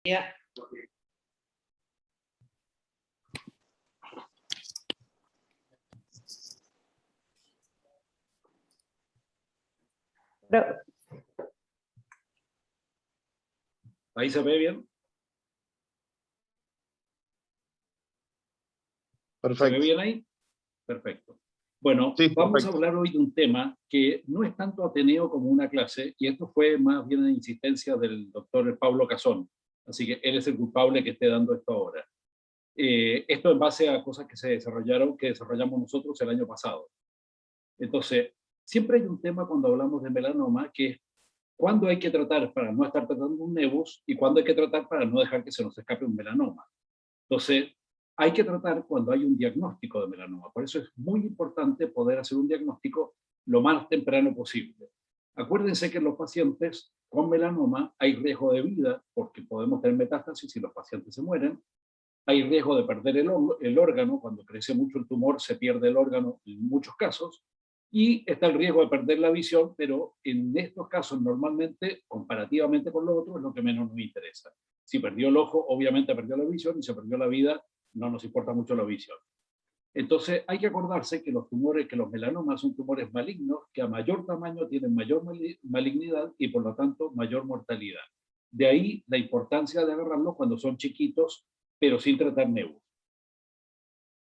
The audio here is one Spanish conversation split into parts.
Ya. Pero, ¿ahí se ve bien? Perfecto. ¿Se ve bien ahí? Perfecto. Bueno, Sí, vamos perfecto. a hablar hoy de un tema que no es tanto ateneo como una clase, y esto fue más bien en insistencia del doctor Pablo Casón, así que él es el culpable que esté dando esto ahora. Esto en base a cosas que desarrollamos nosotros el año pasado. Entonces, siempre hay un tema cuando hablamos de melanoma, que es cuándo hay que tratar para no estar tratando un nevus y cuándo hay que tratar para no dejar que se nos escape un melanoma. Entonces, hay que tratar cuando hay un diagnóstico de melanoma. Por eso es muy importante poder hacer un diagnóstico lo más temprano posible. Acuérdense que en los pacientes con melanoma hay riesgo de vida porque podemos tener metástasis y los pacientes se mueren. Hay riesgo de perder el órgano. Cuando crece mucho el tumor se pierde el órgano en muchos casos. Y está el riesgo de perder la visión, pero en estos casos normalmente, comparativamente con los otros, es lo que menos nos interesa. Si perdió el ojo, obviamente perdió la visión, y si perdió la vida, no nos importa mucho la visión. Entonces hay que acordarse que los melanomas son tumores malignos que a mayor tamaño tienen mayor malignidad y por lo tanto mayor mortalidad. De ahí la importancia de agarrarlos cuando son chiquitos, pero sin tratar nevus.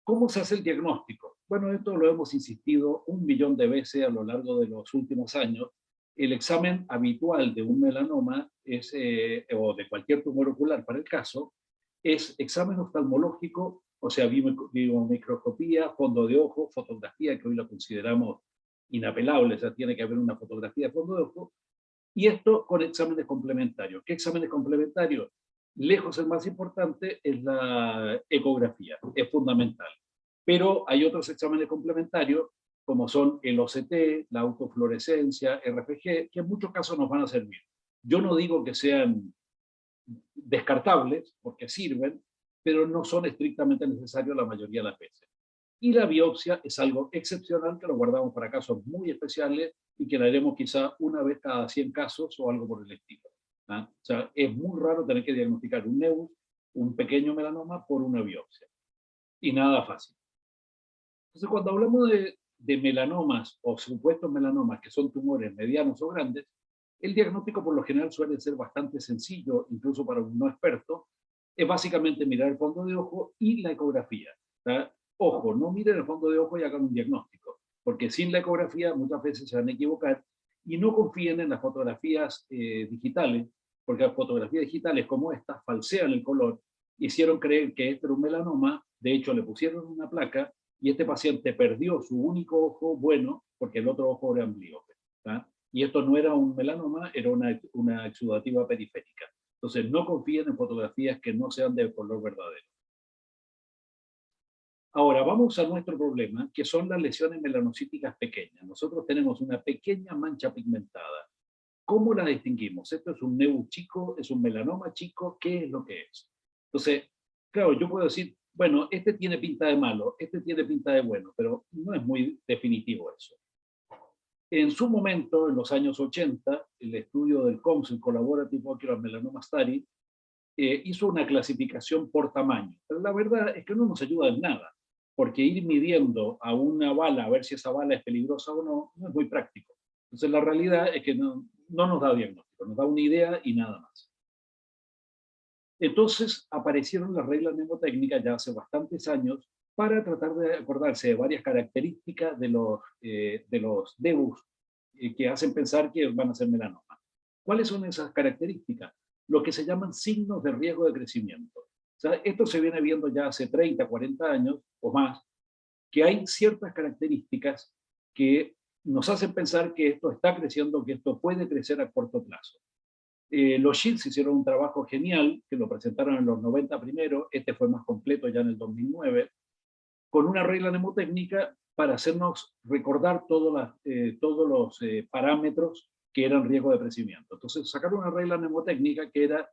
¿Cómo se hace el diagnóstico? Bueno, esto lo hemos insistido 1.000.000 de veces a lo largo de los últimos años. El examen habitual de un melanoma o de cualquier tumor ocular para el caso, es examen oftalmológico, o sea, biomicroscopía, fondo de ojo, fotografía, que hoy lo consideramos inapelable, o sea, tiene que haber una fotografía de fondo de ojo, y esto con exámenes complementarios. ¿Qué exámenes complementarios? Lejos el más importante es la ecografía, es fundamental. Pero hay otros exámenes complementarios, como son el OCT, la autofluorescencia, RFG, que en muchos casos nos van a servir. Yo no digo que sean descartables, porque sirven, pero no son estrictamente necesarios la mayoría de las veces. Y la biopsia es algo excepcional que lo guardamos para casos muy especiales y que la haremos quizá una vez cada 100 casos o algo por el estilo. ¿Ah? O sea, es muy raro tener que diagnosticar un nevus, un pequeño melanoma, por una biopsia. Y nada fácil. Entonces, cuando hablamos de melanomas o supuestos melanomas, que son tumores medianos o grandes, el diagnóstico por lo general suele ser bastante sencillo, incluso para un no experto. Es básicamente mirar el fondo de ojo y la ecografía. ¿Tá? Ojo, no miren el fondo de ojo y hagan un diagnóstico, porque sin la ecografía muchas veces se van a equivocar, y no confíen en las fotografías digitales, porque las fotografías digitales como estas falsean el color, hicieron creer que este era un melanoma, de hecho le pusieron una placa, y este paciente perdió su único ojo bueno porque el otro ojo era amblíope. ¿Tá? Y esto no era un melanoma, era una exudativa periférica. Entonces, no confíen en fotografías que no sean de color verdadero. Ahora, vamos a nuestro problema, que son las lesiones melanocíticas pequeñas. Nosotros tenemos una pequeña mancha pigmentada. ¿Cómo la distinguimos? ¿Esto es un nevus chico? ¿Es un melanoma chico? ¿Qué es lo que es? Entonces, claro, yo puedo decir, bueno, este tiene pinta de malo, este tiene pinta de bueno, pero no es muy definitivo eso. En su momento, en los años 80, el estudio del COMS, el Collaborative Ocular Melanoma Study, hizo una clasificación por tamaño. Pero la verdad es que no nos ayuda en nada, porque ir midiendo a una bala a ver si esa bala es peligrosa o no, no es muy práctico. Entonces la realidad es que no nos da diagnóstico, nos da una idea y nada más. Entonces aparecieron las reglas mnemotécnicas ya hace bastantes años para tratar de acordarse de varias características de los nevus que hacen pensar que van a ser melanoma. ¿Cuáles son esas características? Lo que se llaman signos de riesgo de crecimiento. O sea, esto se viene viendo ya hace 30, 40 años o más, que hay ciertas características que nos hacen pensar que esto está creciendo, que esto puede crecer a corto plazo. Los Shields hicieron un trabajo genial, que lo presentaron en los 90 primero, este fue más completo ya en el 2009, con una regla mnemotécnica para hacernos recordar todos los parámetros que eran riesgo de crecimiento. Entonces sacaron una regla mnemotécnica que era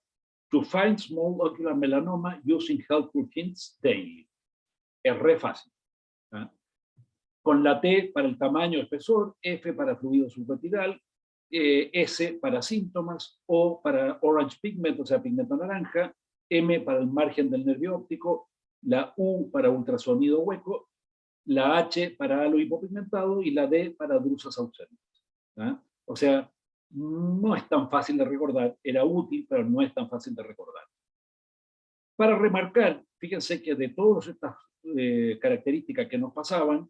to find small ocular melanoma using helpful hints daily. Es re fácil. ¿Ah? Con la T para el tamaño, espesor, F para fluido subretinal, S para síntomas, O para orange pigment, o sea, pigmento naranja, M para el margen del nervio óptico, la U para ultrasonido hueco, la H para halo hipopigmentado y la D para drusas ausentes. ¿Ah? O sea, no es tan fácil de recordar, era útil, pero no es tan fácil de recordar. Para remarcar, fíjense que de todas estas características que nos pasaban,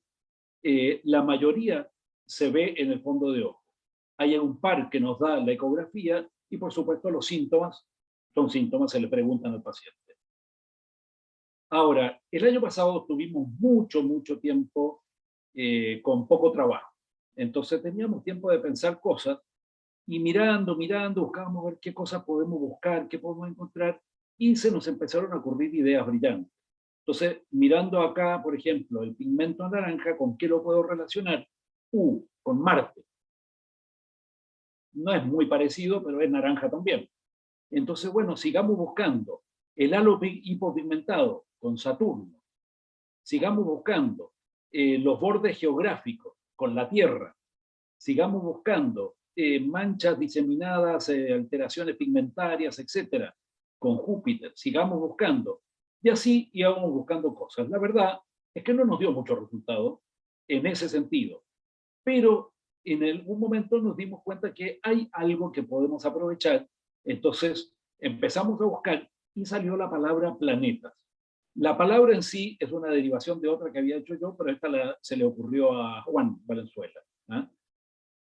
la mayoría se ve en el fondo de ojo. Hay un par que nos da la ecografía y por supuesto los síntomas son síntomas, se le preguntan al paciente. Ahora, el año pasado tuvimos mucho tiempo con poco trabajo. Entonces teníamos tiempo de pensar cosas y mirando, buscábamos ver qué cosas podemos buscar, qué podemos encontrar, y se nos empezaron a ocurrir ideas brillantes. Entonces, mirando acá, por ejemplo, el pigmento naranja, ¿con qué lo puedo relacionar? Con Marte. No es muy parecido, pero es naranja también. Entonces, bueno, sigamos buscando el halo hipopigmentado con Saturno. Sigamos buscando los bordes geográficos con la Tierra. Sigamos buscando manchas diseminadas, alteraciones pigmentarias, etcétera, con Júpiter. Sigamos buscando. Y así íbamos buscando cosas. La verdad es que no nos dio mucho resultado en ese sentido. Pero en algún momento nos dimos cuenta que hay algo que podemos aprovechar. Entonces empezamos a buscar y salió la palabra planetas. La palabra en sí es una derivación de otra que había hecho yo, pero esta se le ocurrió a Juan Valenzuela. ¿Ah?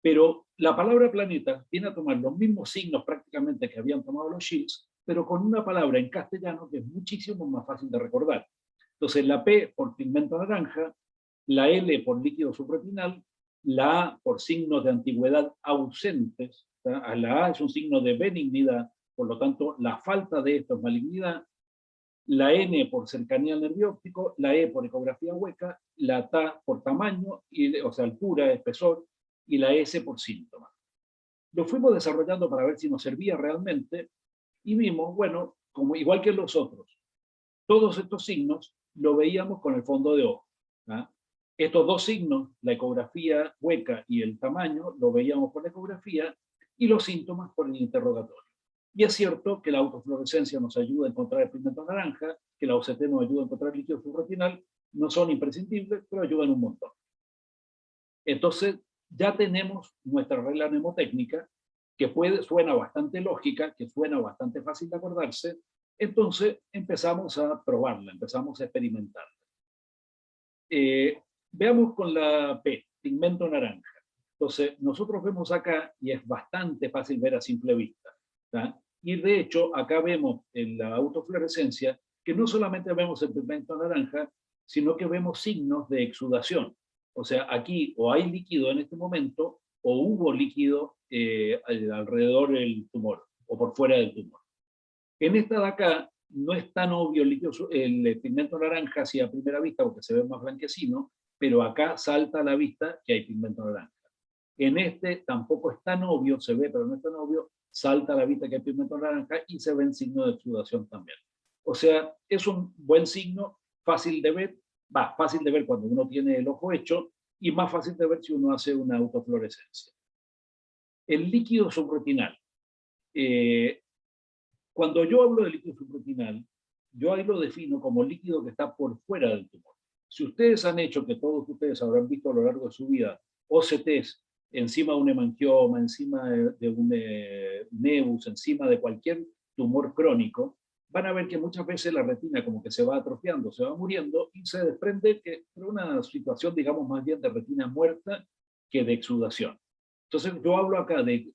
Pero la palabra planeta viene a tomar los mismos signos prácticamente que habían tomado los Shields, pero con una palabra en castellano que es muchísimo más fácil de recordar. Entonces la P por pigmento naranja, la L por líquido subretinal, la A por signos de antigüedad ausentes, la A es un signo de benignidad, por lo tanto la falta de esto es malignidad, la N por cercanía al nervio óptico, la E por ecografía hueca, la T por tamaño, o sea, altura, espesor, y la S por síntoma. Lo fuimos desarrollando para ver si nos servía realmente y vimos, bueno, como igual que los otros, todos estos signos lo veíamos con el fondo de ojo. ¿Ah? Estos dos signos, la ecografía hueca y el tamaño, lo veíamos por la ecografía y los síntomas por el interrogatorio. Y es cierto que la autofluorescencia nos ayuda a encontrar el pigmento naranja, que la OCT nos ayuda a encontrar el líquido subretinal, no son imprescindibles, pero ayudan un montón. Entonces, ya tenemos nuestra regla mnemotécnica, que suena bastante lógica, que suena bastante fácil de acordarse, entonces empezamos a probarla, empezamos a experimentarla. Veamos con la P, pigmento naranja. Entonces, nosotros vemos acá, y es bastante fácil ver a simple vista, ¿tá? Y de hecho, acá vemos en la autofluorescencia que no solamente vemos el pigmento naranja, sino que vemos signos de exudación. O sea, aquí o hay líquido en este momento, o hubo líquido alrededor del tumor, o por fuera del tumor. En esta de acá, no es tan obvio el pigmento naranja así a primera vista, porque se ve más blanquecino, pero acá salta a la vista que hay pigmento naranja. En este tampoco es tan obvio, se ve, pero no es tan obvio, salta a la vista que hay pigmento naranja y se ven signos de exudación también. O sea, es un buen signo, fácil de ver, fácil de ver cuando uno tiene el ojo hecho y más fácil de ver si uno hace una autofluorescencia. El líquido subretinal. Cuando yo hablo de líquido subretinal, yo ahí lo defino como líquido que está por fuera del tumor. Si ustedes han hecho, que todos ustedes habrán visto a lo largo de su vida, OCTs encima de un hemangioma, encima de un nevus, encima de cualquier tumor crónico, van a ver que muchas veces la retina como que se va atrofiando, se va muriendo y se desprende que es una situación, digamos, más bien de retina muerta que de exudación. Entonces yo hablo acá de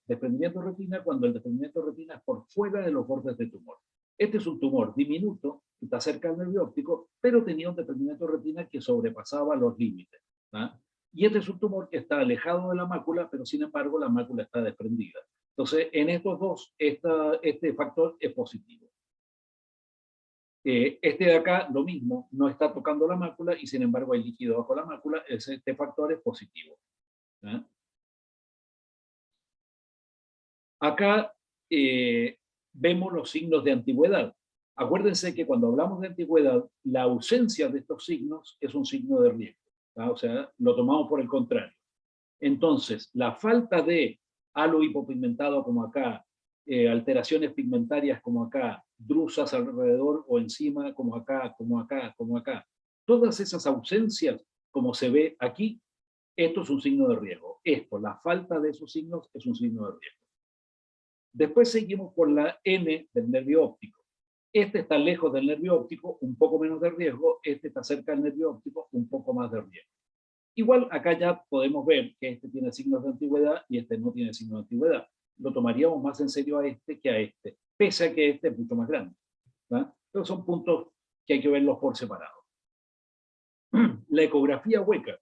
desprendimiento de retina cuando el desprendimiento de retina es por fuera de los bordes del tumor. Este es un tumor diminuto, que está cerca del nervio óptico, pero tenía un desprendimiento de retina que sobrepasaba los límites. ¿Ah? Y este es un tumor que está alejado de la mácula, pero sin embargo la mácula está desprendida. Entonces, en estos dos, este factor es positivo. Este de acá, lo mismo, no está tocando la mácula y sin embargo hay líquido bajo la mácula, este factor es positivo. ¿Ah? Acá vemos los signos de antigüedad. Acuérdense que cuando hablamos de antigüedad, la ausencia de estos signos es un signo de riesgo. ¿Ah? O sea, lo tomamos por el contrario. Entonces, la falta de halo hipopigmentado como acá, alteraciones pigmentarias como acá, drusas alrededor o encima como acá, como acá, como acá, todas esas ausencias, como se ve aquí, esto es un signo de riesgo. Esto, la falta de esos signos, es un signo de riesgo. Después seguimos por la N del nervio óptico. Este está lejos del nervio óptico, un poco menos de riesgo. Este está cerca del nervio óptico, un poco más de riesgo. Igual acá ya podemos ver que este tiene signos de antigüedad y este no tiene signos de antigüedad. Lo tomaríamos más en serio a este que a este, pese a que este es mucho más grande, ¿verdad? Pero son puntos que hay que verlos por separado. La ecografía hueca.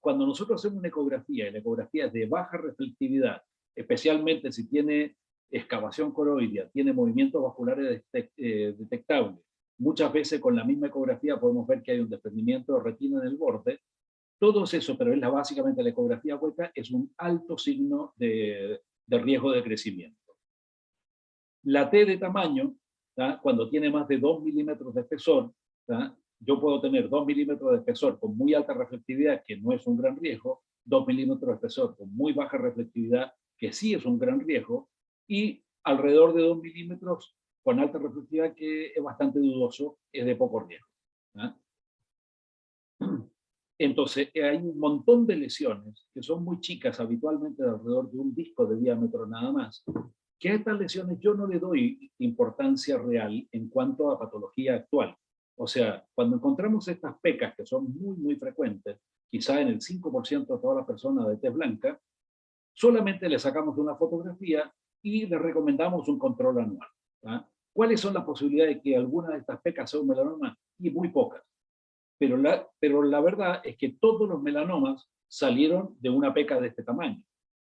Cuando nosotros hacemos una ecografía, y la ecografía es de baja reflectividad, especialmente si tiene excavación coroidea, tiene movimientos vasculares detectables, muchas veces con la misma ecografía podemos ver que hay un desprendimiento de retina en el borde, todo eso, pero es básicamente la ecografía hueca, es un alto signo de riesgo de crecimiento. La T de tamaño, ¿tá? Cuando tiene más de 2 milímetros de espesor, ¿tá? Yo puedo tener 2 milímetros de espesor con muy alta reflectividad, que no es un gran riesgo, 2 milímetros de espesor con muy baja reflectividad, que sí es un gran riesgo, y alrededor de 2 milímetros con alta reflectividad, que es bastante dudoso, es de poco riesgo. ¿Tá? Entonces, hay un montón de lesiones que son muy chicas, habitualmente de alrededor de un disco de diámetro nada más, que a estas lesiones yo no le doy importancia real en cuanto a patología actual. O sea, cuando encontramos estas pecas que son muy, muy frecuentes, quizá en el 5% de todas las personas de tez blanca, solamente le sacamos una fotografía y le recomendamos un control anual. ¿Tá? ¿Cuáles son las posibilidades de que alguna de estas pecas sea un melanoma? Y muy pocas. Pero la verdad es que todos los melanomas salieron de una peca de este tamaño.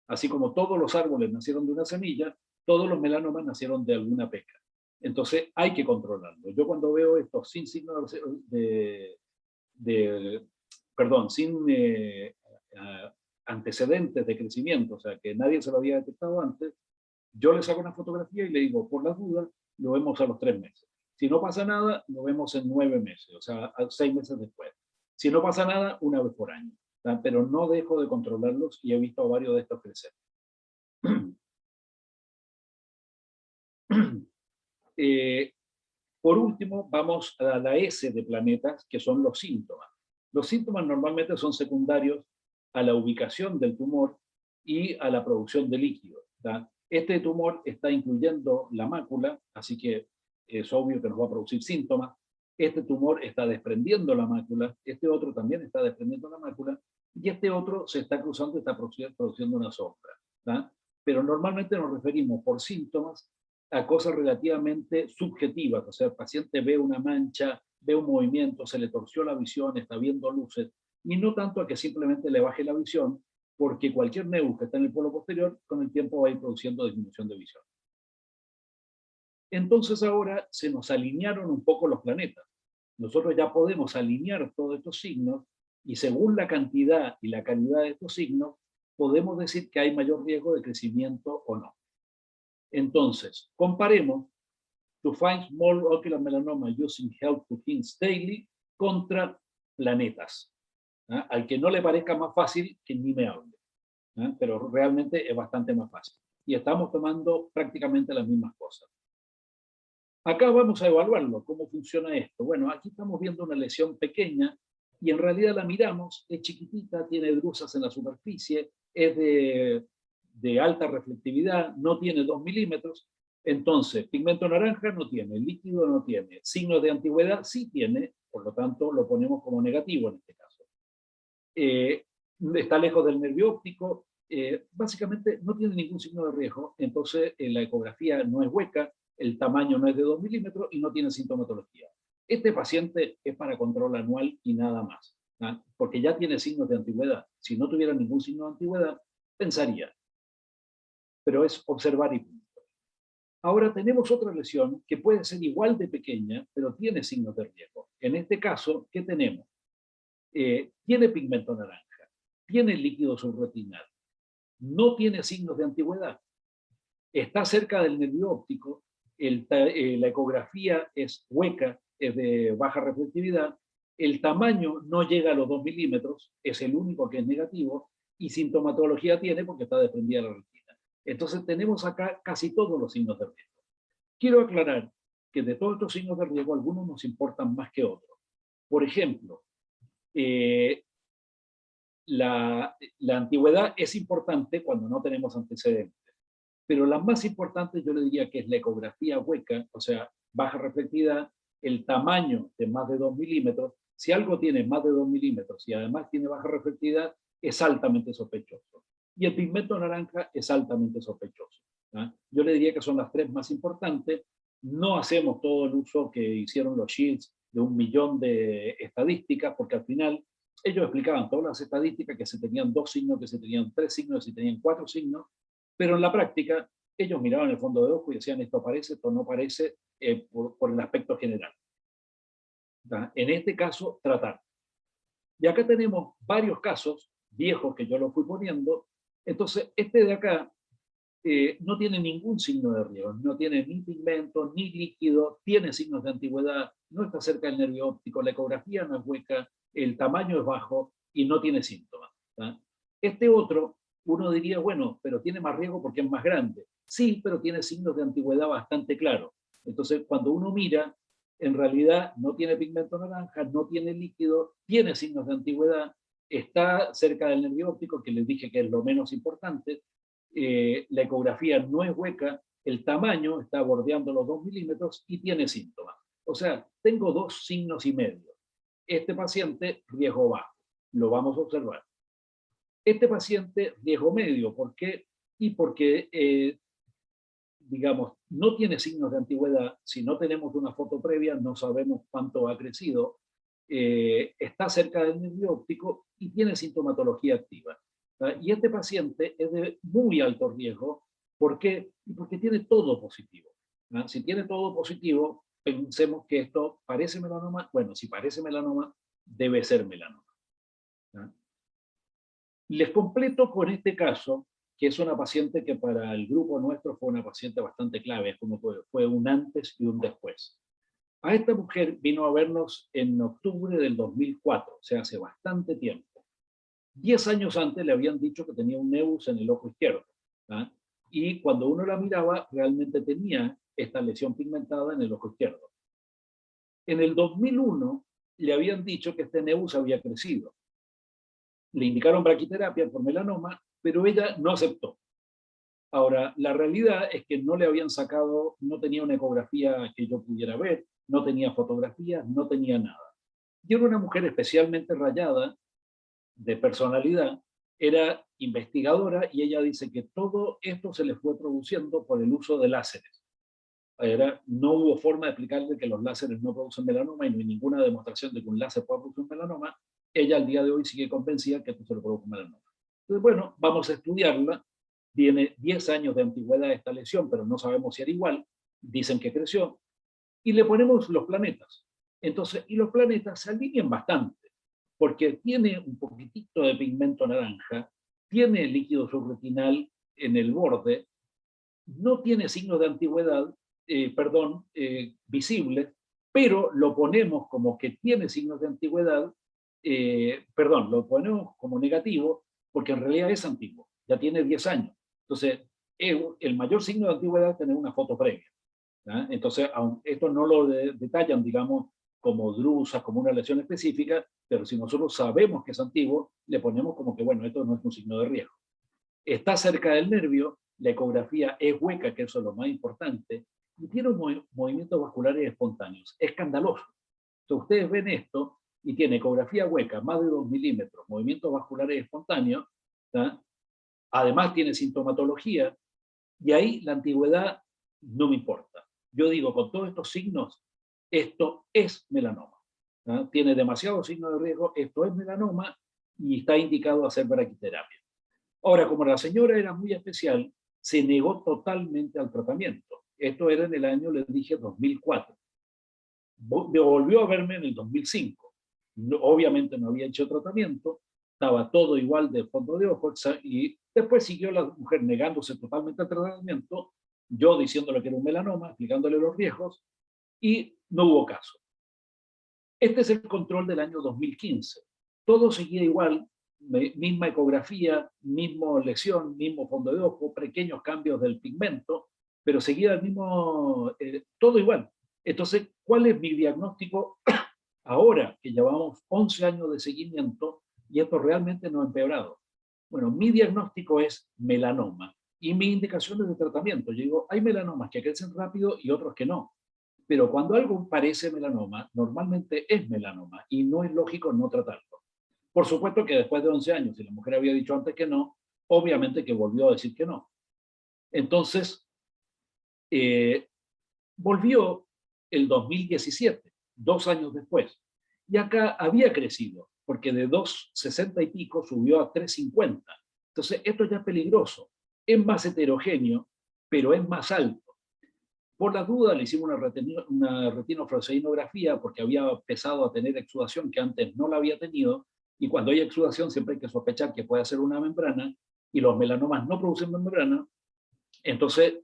Así como todos los árboles nacieron de una semilla, todos los melanomas nacieron de alguna peca. Entonces hay que controlarlo. Yo cuando veo esto sin signos perdón, sin antecedentes de crecimiento, o sea, que nadie se lo había detectado antes, yo le saco una fotografía y le digo, por las dudas, lo vemos a los 3 meses. Si no pasa nada, lo vemos en 9 meses, o sea, 6 meses después. Si no pasa nada, una vez por año. ¿Tá? Pero no dejo de controlarlos y he visto a varios de estos crecer. eh, por último, vamos a la S de planetas, que son los síntomas. Los síntomas normalmente son secundarios a la ubicación del tumor y a la producción de líquido. ¿Tá? Este tumor está incluyendo la mácula, así que es obvio que nos va a producir síntomas. Este tumor está desprendiendo la mácula, este otro también está desprendiendo la mácula, y este otro se está cruzando y está produciendo una sombra. ¿Tá? Pero normalmente nos referimos por síntomas a cosas relativamente subjetivas, o sea, el paciente ve una mancha, ve un movimiento, se le torció la visión, está viendo luces, y no tanto a que simplemente le baje la visión, porque cualquier nervio que está en el polo posterior, con el tiempo va a ir produciendo disminución de visión. Entonces ahora se nos alinearon un poco los planetas. Nosotros ya podemos alinear todos estos signos, y según la cantidad y la calidad de estos signos, podemos decir que hay mayor riesgo de crecimiento o no. Entonces, comparemos to find small ocular melanoma using helpful hints daily contra planetas. ¿Ah? Al que no le parezca más fácil, que ni me hable. ¿Ah? Pero realmente es bastante más fácil. Y estamos tomando prácticamente las mismas cosas. Acá vamos a evaluarlo, cómo funciona esto. Bueno, aquí estamos viendo una lesión pequeña y en realidad la miramos, es chiquitita, tiene drusas en la superficie, es de alta reflectividad, no tiene 2 milímetros. Entonces, pigmento naranja no tiene, líquido no tiene, signos de antigüedad sí tiene, por lo tanto lo ponemos como negativo en este caso. Está lejos del nervio óptico, básicamente no tiene ningún signo de riesgo, entonces la ecografía no es hueca, el tamaño no es de 2 milímetros y no tiene sintomatología. Este paciente es para control anual y nada más, ¿no? Porque ya tiene signos de antigüedad. Si no tuviera ningún signo de antigüedad, pensaría, pero es observar y punto. Ahora tenemos otra lesión que puede ser igual de pequeña, pero tiene signos de riesgo. En este caso, ¿qué tenemos? Tiene pigmento naranja, tiene líquido subretinal, no tiene signos de antigüedad, está cerca del nervio óptico, la ecografía es hueca, es de baja reflectividad, el tamaño no llega a los 2 milímetros, es el único que es negativo, y sintomatología tiene porque está desprendida la retina. Entonces tenemos acá casi todos los signos de riesgo. Quiero aclarar que de todos estos signos de riesgo, algunos nos importan más que otros. Por ejemplo, eh, la antigüedad es importante cuando no tenemos antecedentes, pero la más importante yo le diría que es la ecografía hueca, o sea, baja reflectividad, el tamaño de más de 2 milímetros. Si algo tiene más de 2 milímetros y además tiene baja reflectividad, es altamente sospechoso. Y el pigmento naranja es altamente sospechoso. ¿Ah? Yo le diría que son las tres más importantes. No hacemos todo el uso que hicieron los Shields de 1.000.000 de estadísticas, porque al final ellos explicaban todas las estadísticas, que se tenían 2 signos, que se tenían 3 signos, que se tenían 4 signos, pero en la práctica ellos miraban el fondo de ojo y decían esto parece, esto no parece, por el aspecto general. ¿Tá? En este caso, tratar. Y acá tenemos varios casos viejos que yo los fui poniendo. Entonces, este de acá no tiene ningún signo de riesgo, no tiene ni pigmento, ni líquido, tiene signos de antigüedad, no está cerca del nervio óptico, la ecografía no es hueca, el tamaño es bajo y no tiene síntomas. ¿Tá? Este otro, uno diría, bueno, pero tiene más riesgo porque es más grande. Sí, pero tiene signos de antigüedad bastante claros. Entonces, cuando uno mira, en realidad no tiene pigmento naranja, no tiene líquido, tiene signos de antigüedad, está cerca del nervio óptico, que les dije que es lo menos importante, la ecografía no es hueca, el tamaño está bordeando los 2 milímetros y tiene síntomas. O sea, tengo 2 signos y medio. Este paciente, riesgo bajo, lo vamos a observar. Este paciente, riesgo medio, ¿por qué? Y porque, digamos, no tiene signos de antigüedad, si no tenemos una foto previa, no sabemos cuánto ha crecido, está cerca del nervio óptico y tiene sintomatología activa. Y este paciente es de muy alto riesgo. ¿Por qué? Porque tiene todo positivo. Si tiene todo positivo, pensemos que esto parece melanoma. Bueno, si parece melanoma, debe ser melanoma. Les completo con este caso, que es una paciente que para el grupo nuestro fue una paciente bastante clave, es como fue un antes y un después. A esta mujer vino a vernos en octubre del 2004, o sea, hace bastante tiempo. 10 años antes le habían dicho que tenía un nevus en el ojo izquierdo. ¿Ah? Y cuando uno la miraba, realmente tenía esta lesión pigmentada en el ojo izquierdo. En el 2001 le habían dicho que este nevus había crecido. Le indicaron braquiterapia por melanoma, pero ella no aceptó. Ahora, la realidad es que no le habían sacado, no tenía una ecografía que yo pudiera ver, no tenía fotografías, no tenía nada. Y era una mujer especialmente rayada de personalidad, era investigadora y ella dice que todo esto se le fue produciendo por el uso de láseres. No hubo forma de explicarle que los láseres no producen melanoma y no hay ninguna demostración de que un láser pueda producir un melanoma. Ella al día de hoy sigue convencida que esto se le produce un melanoma. Entonces, bueno, vamos a estudiarla. Tiene 10 años de antigüedad esta lesión, pero no sabemos si era igual. Dicen que creció. Y le ponemos los planetas. Entonces, y los planetas se alinean bastante, porque tiene un poquitito de pigmento naranja, tiene líquido subretinal en el borde, no tiene signos de antigüedad, visibles, pero lo ponemos como que tiene signos de antigüedad, lo ponemos como negativo, porque en realidad es antiguo, ya tiene 10 años. Entonces, el mayor signo de antigüedad es tener una foto previa. ¿Ah? Entonces, esto no lo detallan, digamos, como drusas, como una lesión específica, pero si nosotros sabemos que es antiguo, le ponemos como que, bueno, esto no es un signo de riesgo. Está cerca del nervio, la ecografía es hueca, que eso es lo más importante, y tiene movimientos vasculares espontáneos. Escandaloso. Entonces, ustedes ven esto y tiene ecografía hueca, más de 2 milímetros, movimientos vasculares espontáneos, ¿tá? Además tiene sintomatología, y ahí la antigüedad no me importa. Yo digo, con todos estos signos, esto es melanoma. ¿Ah? Tiene demasiados signos de riesgo, esto es melanoma y está indicado hacer braquiterapia. Ahora, como la señora era muy especial, se negó totalmente al tratamiento. Esto era en el año, les dije, 2004. Volvió a verme en el 2005. No, obviamente no había hecho tratamiento, estaba todo igual de fondo de ojo, y después siguió la mujer negándose totalmente al tratamiento, yo diciéndole que era un melanoma, explicándole los riesgos, y no hubo caso. Este es el control del año 2015. Todo seguía igual, misma ecografía, misma lesión, mismo fondo de ojo, pequeños cambios del pigmento, pero seguía el mismo, todo igual. Entonces, ¿cuál es mi diagnóstico ahora que llevamos 11 años de seguimiento y esto realmente no ha empeorado? Bueno, mi diagnóstico es melanoma y mis indicaciones de tratamiento. Yo digo, hay melanomas que crecen rápido y otros que no. Pero cuando algo parece melanoma, normalmente es melanoma y no es lógico no tratarlo. Por supuesto que después de 11 años, si la mujer había dicho antes que no, obviamente que volvió a decir que no. Entonces, eh, volvió el 2017, 2 años después. Y acá había crecido, porque de 2,60 y pico subió a 3,50. Entonces, esto ya es peligroso. Es más heterogéneo, pero es más alto. Por la duda le hicimos una retinofroseinografía porque había empezado a tener exudación que antes no la había tenido, y cuando hay exudación siempre hay que sospechar que puede ser una membrana, y los melanomas no producen membrana. Entonces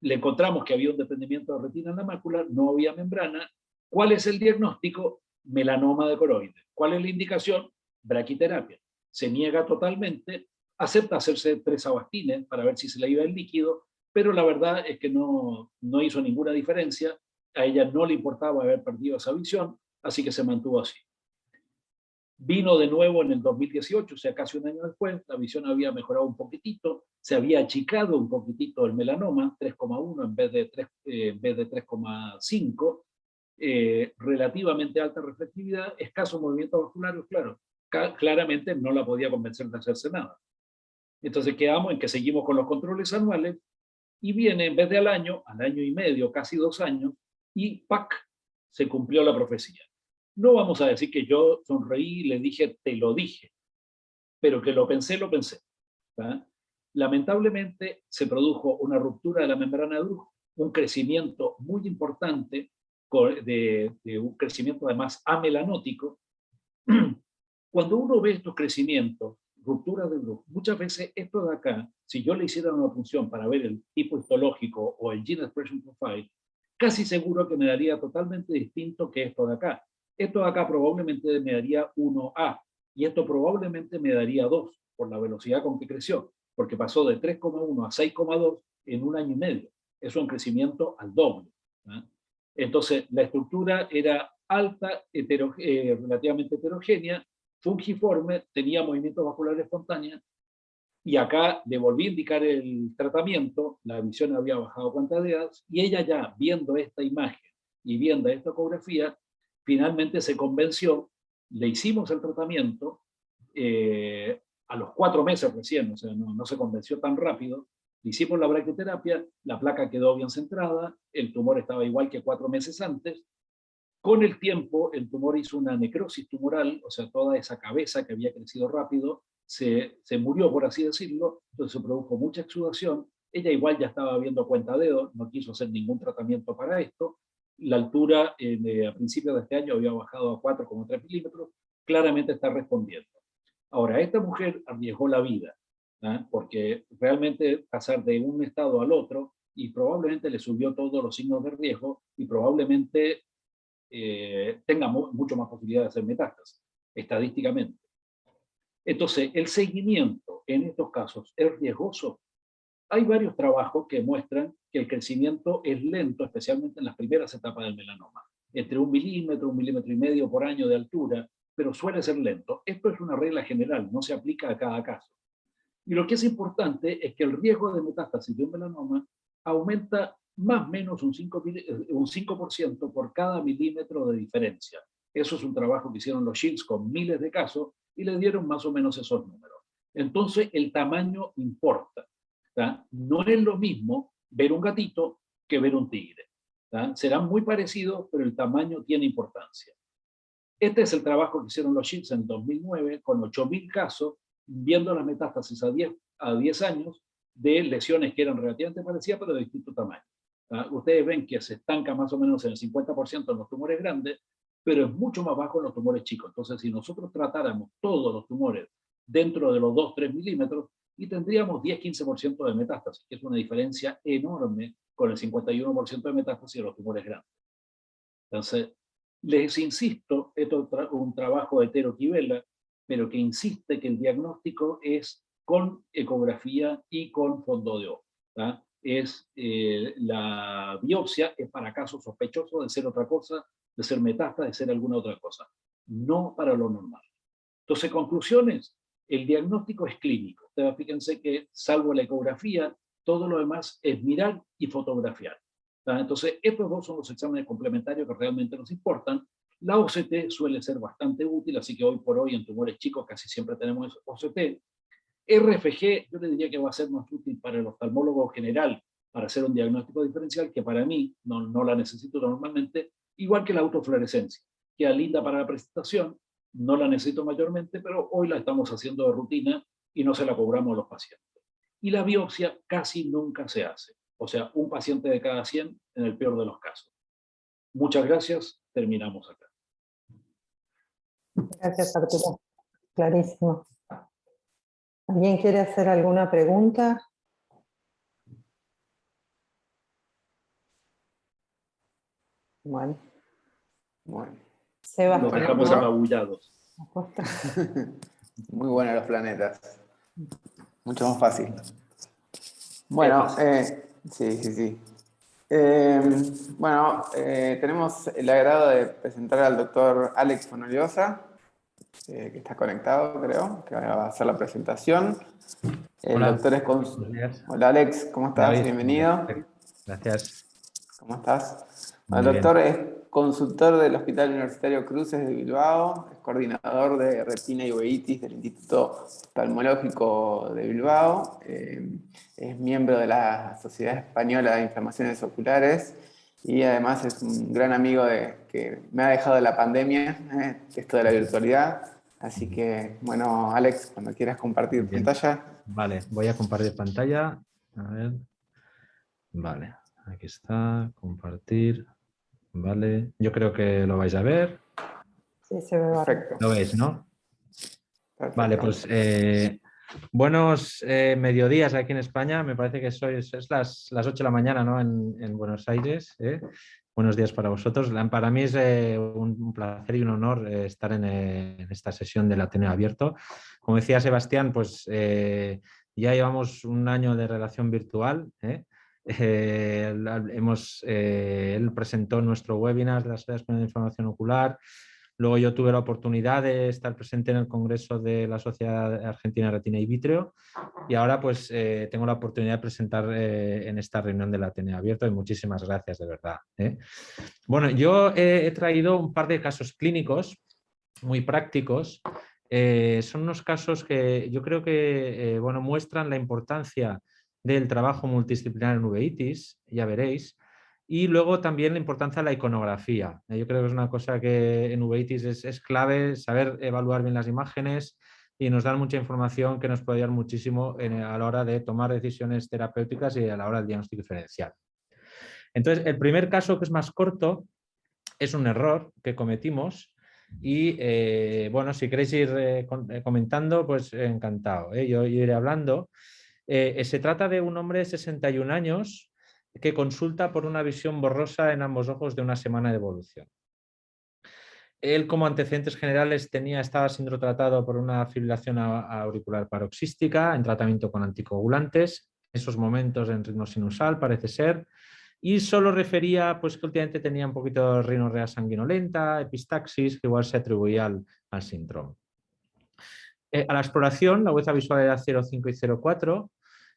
le encontramos que había un desprendimiento de retina en la mácula, no había membrana. ¿Cuál es el diagnóstico? Melanoma de coroides. ¿Cuál es la indicación? Braquiterapia. Se niega totalmente, acepta hacerse 3 avastines para ver si se le iba el líquido, pero la verdad es que no hizo ninguna diferencia. A ella no le importaba haber perdido esa visión, así que se mantuvo así. Vino de nuevo en el 2018, o sea, casi un año después, la visión había mejorado un poquitito, se había achicado un poquitito el melanoma, 3,1 en vez de 3,5, relativamente alta reflectividad, escaso movimiento vascular, claro, claramente no la podía convencer de hacerse nada. Entonces quedamos en que seguimos con los controles anuales y viene en vez de al año y medio, casi 2 años, y ¡pac! Se cumplió la profecía. No vamos a decir que yo sonreí y le dije, te lo dije, pero que lo pensé, lo pensé. ¿Tá? Lamentablemente se produjo una ruptura de la membrana de Bruch, un crecimiento muy importante, de un crecimiento además amelanótico. Cuando uno ve estos crecimientos, rupturas de Bruch, muchas veces esto de acá, si yo le hiciera una punción para ver el tipo histológico o el Gene Expression Profile, casi seguro que me daría totalmente distinto que esto de acá. Esto de acá probablemente me daría 1A y esto probablemente me daría 2 por la velocidad con que creció, porque pasó de 3,1 a 6,2 en un año y medio. Es un crecimiento al doble. ¿Eh? Entonces, la estructura era alta, relativamente heterogénea, fungiforme, tenía movimientos vasculares espontáneos, y acá le volví a indicar el tratamiento, la visión había bajado cuantas días, y ella ya viendo esta imagen y viendo esta ecografía, finalmente se convenció, le hicimos el tratamiento, a los 4 meses recién, o sea, no se convenció tan rápido, le hicimos la braquiterapia, la placa quedó bien centrada, el tumor estaba igual que 4 meses antes. Con el tiempo, el tumor hizo una necrosis tumoral, o sea, toda esa cabeza que había crecido rápido se murió, por así decirlo, entonces se produjo mucha exudación. Ella igual ya estaba viendo cuentadedos, no quiso hacer ningún tratamiento para esto. La altura a principios de este año había bajado a 4,3 milímetros, claramente está respondiendo. Ahora, esta mujer arriesgó la vida, ¿eh? Porque realmente pasar de un estado al otro y probablemente le subió todos los signos de riesgo y probablemente tenga mucho más posibilidad de hacer metástasis, estadísticamente. Entonces, el seguimiento en estos casos es riesgoso. Hay varios trabajos que muestran que el crecimiento es lento, especialmente en las primeras etapas del melanoma, entre 1 milímetro y medio por año de altura, pero suele ser lento. Esto es una regla general, no se aplica a cada caso. Y lo que es importante es que el riesgo de metástasis de un melanoma aumenta más o menos un 5% por cada milímetro de diferencia. Eso es un trabajo que hicieron los Shields con miles de casos y le dieron más o menos esos números. Entonces, el tamaño importa. ¿Tá? No es lo mismo ver un gatito que ver un tigre. ¿Tá? Serán muy parecidos, pero el tamaño tiene importancia. Este es el trabajo que hicieron los Shields en 2009 con 8.000 casos, viendo las metástasis a 10 años de lesiones que eran relativamente parecidas, pero de distinto tamaño. Ustedes ven que se estanca más o menos en el 50% en los tumores grandes, pero es mucho más bajo en los tumores chicos. Entonces, si nosotros tratáramos todos los tumores dentro de los 2-3 milímetros, y tendríamos 10-15% de metástasis, que es una diferencia enorme con el 51% de metástasis de los tumores grandes. Entonces, Les insisto, esto es un trabajo de Tero Quivela, pero que insiste que el diagnóstico es con ecografía y con fondo de ojo. La biopsia es para casos sospechosos de ser otra cosa, de ser metástasis, de ser alguna otra cosa, no para lo normal. Entonces, conclusiones, el diagnóstico es clínico. Ustedes fíjense que salvo la ecografía, todo lo demás es mirar y fotografiar. Entonces, estos dos son los exámenes complementarios que realmente nos importan. La OCT suele ser bastante útil, así que hoy por hoy en tumores chicos casi siempre tenemos OCT. RFG yo le diría que va a ser más útil para el oftalmólogo general para hacer un diagnóstico diferencial, que para mí no la necesito normalmente, igual que la autofluorescencia, queda linda para la presentación, no la necesito mayormente, pero hoy la estamos haciendo de rutina y no se la cobramos a los pacientes. Y la biopsia casi nunca se hace, o sea, un paciente de cada 100 en el peor de los casos. Muchas gracias, terminamos acá. Gracias, Arturo. Clarísimo. ¿Alguien quiere hacer alguna pregunta? Bueno. Sebas, Los dejamos apabullados. Muy buenos los planetas. Mucho más fácil. Bueno, sí. Tenemos el agrado de presentar al doctor Alex Fonollosa, que está conectado, creo, que va a hacer la presentación. El doctor es Hola Alex, ¿cómo estás? Bienvenido. Gracias. ¿Cómo estás? Muy el doctor es consultor del Hospital Universitario Cruces de Bilbao, es coordinador de retina y uveitis del Instituto Oftalmológico de Bilbao, es miembro de la Sociedad Española de Inflamaciones Oculares y además es un gran amigo que me ha dejado de la pandemia, esto de la virtualidad. Así que, bueno, Alex, cuando quieras compartir pantalla. Vale, voy a compartir pantalla. A ver. Vale, aquí está, compartir. Vale, yo creo que lo vais a ver. Sí, se ve. Perfecto. Lo veis, ¿no? Perfecto. Vale, pues buenos mediodías aquí en España. Me parece que es las 8 de la mañana, ¿no? En Buenos Aires. Buenos días para vosotros. Para mí es un placer y un honor estar en esta sesión del Ateneo Abierto. Como decía Sebastián, pues ya llevamos un año de relación virtual. Él presentó nuestro webinar de la Sociedad Española de Información Ocular. Luego yo tuve la oportunidad de estar presente en el Congreso de la Sociedad Argentina de Retina y Vítreo y ahora pues tengo la oportunidad de presentar en esta reunión del Ateneo Abierto y muchísimas gracias de verdad. Bueno, yo he traído un par de casos clínicos muy prácticos. Son unos casos que yo creo que muestran la importancia del trabajo multidisciplinar en uveitis, ya veréis. Y luego también la importancia de la iconografía. Yo creo que es una cosa que en uveitis es clave, saber evaluar bien las imágenes y nos dan mucha información que nos puede ayudar muchísimo a la hora de tomar decisiones terapéuticas y a la hora del diagnóstico diferencial. Entonces, el primer caso, que es más corto, es un error que cometimos y, si queréis ir comentando, pues encantado. Yo iré hablando. Se trata de un hombre de 61 años que consulta por una visión borrosa en ambos ojos de una semana de evolución. Él, como antecedentes generales, estaba siendo tratado por una fibrilación auricular paroxística en tratamiento con anticoagulantes, esos momentos en ritmo sinusal parece ser, y solo refería pues, que últimamente tenía un poquito de rinorrea sanguinolenta, epistaxis, que igual se atribuía al síndrome. A la exploración, la agudeza visual era 0,5 y 0,4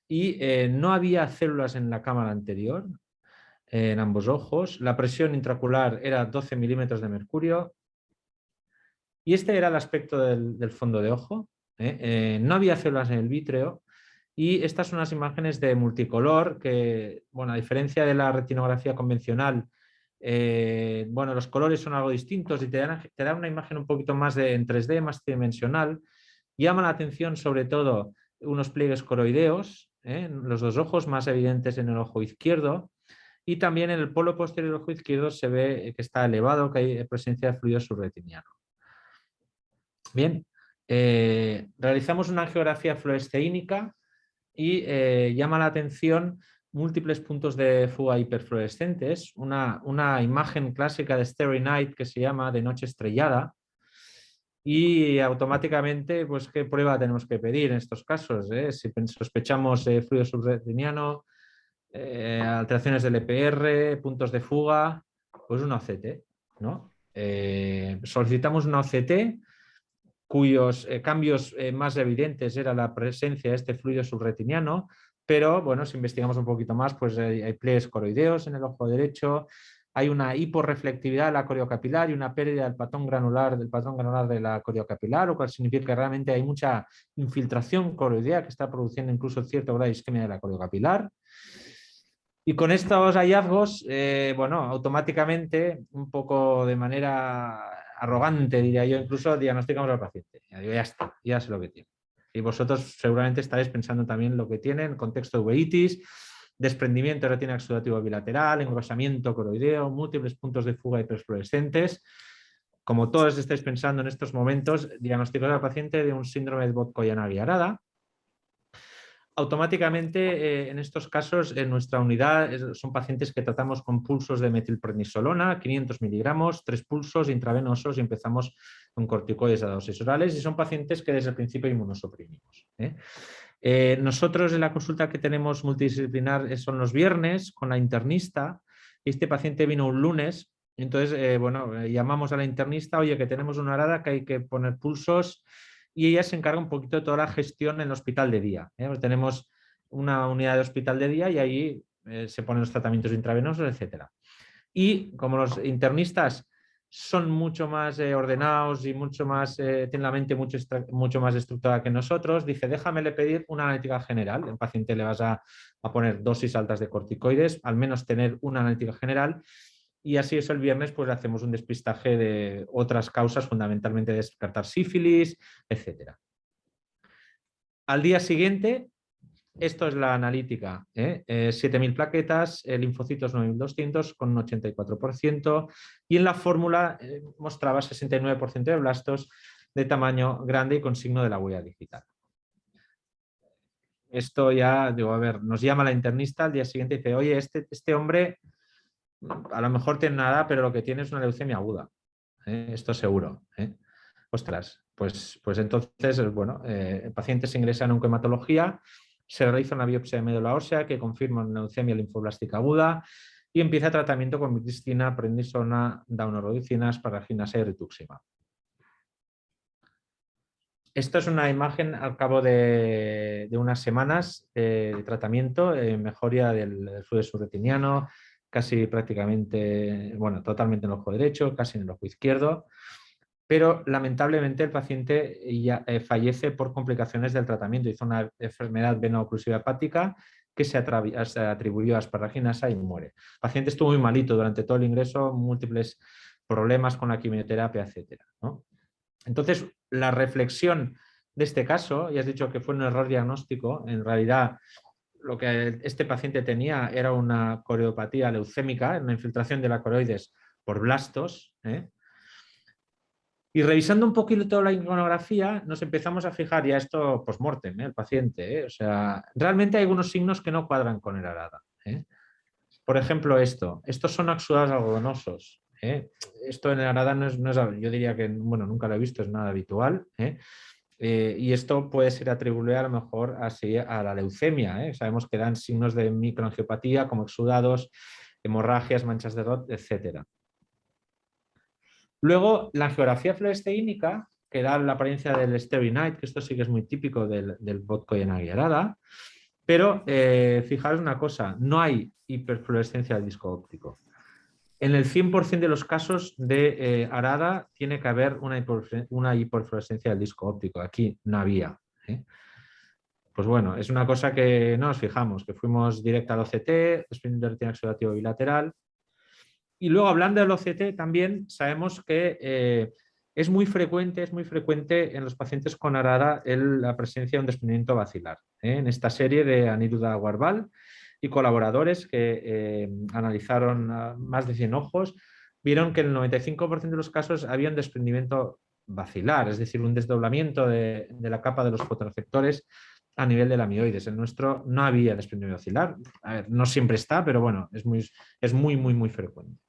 y no había células en la cámara anterior, en ambos ojos. La presión intraocular era 12 milímetros de mercurio. Y este era el aspecto del fondo de ojo. No había células en el vítreo. Y estas son unas imágenes de multicolor que, a diferencia de la retinografía convencional, los colores son algo distintos y te dan una imagen un poquito más en 3D, más tridimensional. Llama la atención sobre todo unos pliegues coroideos, en los dos ojos, más evidentes en el ojo izquierdo. Y también en el polo posterior del ojo izquierdo se ve que está elevado, que hay presencia de fluido subretiniano. Bien, realizamos una angiografía fluoresceínica y llama la atención múltiples puntos de fuga hiperfluorescentes, una imagen clásica de Starry Night que se llama de noche estrellada, y automáticamente, pues, ¿qué prueba tenemos que pedir en estos casos? Si sospechamos fluido subretiniano, alteraciones del EPR, puntos de fuga, pues una OCT, ¿no? Solicitamos una OCT cuyos cambios más evidentes era la presencia de este fluido subretiniano, pero bueno, si investigamos un poquito más, pues hay pliegues coroideos en el ojo derecho, hay una hiporreflectividad de la coriocapilar y una pérdida del patrón granular de la coriocapilar, lo cual significa que realmente hay mucha infiltración coroidea que está produciendo incluso cierto grado de isquemia de la coriocapilar. Y con estos hallazgos, bueno, automáticamente, un poco de manera arrogante, diría yo, incluso diagnosticamos al paciente. Ya digo, ya está, ya sé lo que tiene. Y vosotros seguramente estaréis pensando también lo que tiene en contexto de uveitis, desprendimiento de retina exudativo bilateral, engrosamiento coroideo, múltiples puntos de fuga hiperfluorescentes. Como todos estáis pensando en estos momentos, diagnosticar al paciente de un síndrome de Bot-Koyanagi-Arada. Automáticamente, en estos casos, en nuestra unidad son pacientes que tratamos con pulsos de metilprednisolona, 500 miligramos, 3 pulsos intravenosos y empezamos con corticoides a dosis orales, y son pacientes que desde el principio inmunosuprimimos. Nosotros en la consulta que tenemos multidisciplinar son los viernes con la internista, y este paciente vino un lunes, entonces bueno, llamamos a la internista, oye, que tenemos una arada, que hay que poner pulsos, y ella se encarga un poquito de toda la gestión en el hospital de día. Pues tenemos una unidad de hospital de día y ahí se ponen los tratamientos intravenosos, etc. Y como los internistas son mucho más ordenados y mucho más, tienen la mente mucho más estructurada que nosotros, dice, déjamele pedir una analítica general. El paciente le vas a poner dosis altas de corticoides, al menos tener una analítica general. Y así es, el viernes pues le hacemos un despistaje de otras causas, fundamentalmente descartar sífilis, etc. Al día siguiente, esto es la analítica, 7.000 plaquetas, linfocitos 9.200 con un 84%, y en la fórmula mostraba 69% de blastos de tamaño grande y con signo de la huella digital. Esto ya, digo, a ver, nos llama la internista al día siguiente y dice, oye, este hombre a lo mejor tiene nada, pero lo que tiene es una leucemia aguda. Esto seguro. Ostras, pues entonces, bueno, el paciente se ingresa en oncohematología, se realiza una biopsia de médula ósea que confirma una leucemia linfoblástica aguda y empieza tratamiento con midristina, prednisona, daunorubicina, asparagina y rituximab. Esto es una imagen al cabo de unas semanas de tratamiento, mejoría del fluido subretiniano, casi prácticamente, bueno, totalmente en el ojo derecho, casi en el ojo izquierdo, pero lamentablemente el paciente ya fallece por complicaciones del tratamiento. Hizo una enfermedad veno-oclusiva hepática que se atribuyó a asparraginasa y muere. El paciente estuvo muy malito durante todo el ingreso, múltiples problemas con la quimioterapia, etc., ¿no? Entonces, la reflexión de este caso, y has dicho que fue un error diagnóstico, en realidad lo que este paciente tenía era una coreopatía leucémica, una infiltración de la coroides por blastos. Y revisando un poquito la iconografía, nos empezamos a fijar ya esto post-mortem, el paciente. O sea, realmente hay algunos signos que no cuadran con el arada. Por ejemplo, estos son exudados algodonosos. Esto en el arada no es, yo diría que, bueno, nunca lo he visto, es nada habitual. Y esto puede ser atribuible a lo mejor así a la leucemia. Sabemos que dan signos de microangiopatía como exudados, hemorragias, manchas de Rod, etc. Luego, la angiografía fluoresceínica, que da la apariencia del Starry Night, que esto sí que es muy típico del Bot-Koyanagi-Arada, pero fijaros una cosa, no hay hiperfluorescencia del disco óptico. En el 100% de los casos de arada tiene que haber una hiperfluorescencia del disco óptico. Aquí no había. Pues bueno, es una cosa que no nos fijamos, que fuimos directa al OCT, desprendimiento de retina exudativo bilateral. Y luego, hablando del OCT, también sabemos que es muy frecuente en los pacientes con arada la presencia de un desprendimiento bacilar. En esta serie de Aniruddha Agarwal y colaboradores que analizaron más de 100 ojos, vieron que en el 95% de los casos había un desprendimiento bacilar, es decir, un desdoblamiento de la capa de los fotorreceptores a nivel de la mioides. El nuestro no había desprendimiento basilar. A ver, no siempre está, pero bueno, es muy frecuente.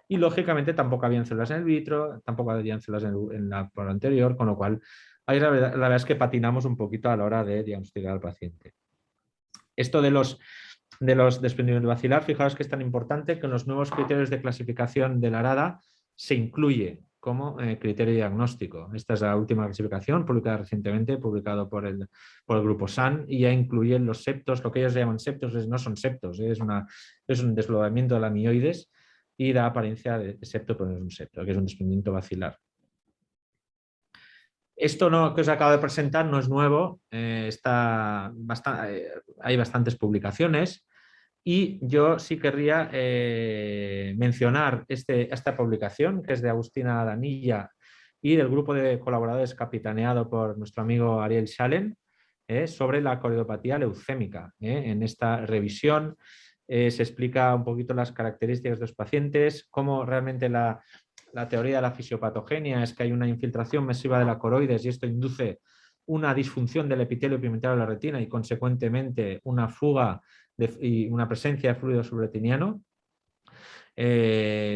Y lógicamente tampoco habían células en el vitro, tampoco habían células en la prueba anterior, con lo cual ahí la verdad es que patinamos un poquito a la hora de diagnosticar al paciente. Esto de los desprendimientos bacilar, fijaos que es tan importante que en los nuevos criterios de clasificación de la ARADA se incluye como criterio diagnóstico. Esta es la última clasificación publicada recientemente, publicado por el grupo SAN, y ya incluyen los septos, lo que ellos llaman septos, no son septos, es un desdoblamiento de la mioides y da apariencia de septo, pero no es un septo, que es un desprendimiento bacilar. Esto que os acabo de presentar no es nuevo, hay bastantes publicaciones, y yo sí querría mencionar esta publicación, que es de Agustina Danilla y del grupo de colaboradores capitaneado por nuestro amigo Ariel Schalen, sobre la coriopatía leucémica. En esta revisión se explica un poquito las características de los pacientes, cómo realmente la teoría de la fisiopatogenia es que hay una infiltración masiva de la coroides y esto induce una disfunción del epitelio pigmentario de la retina y consecuentemente una fuga y una presencia de fluido subretiniano.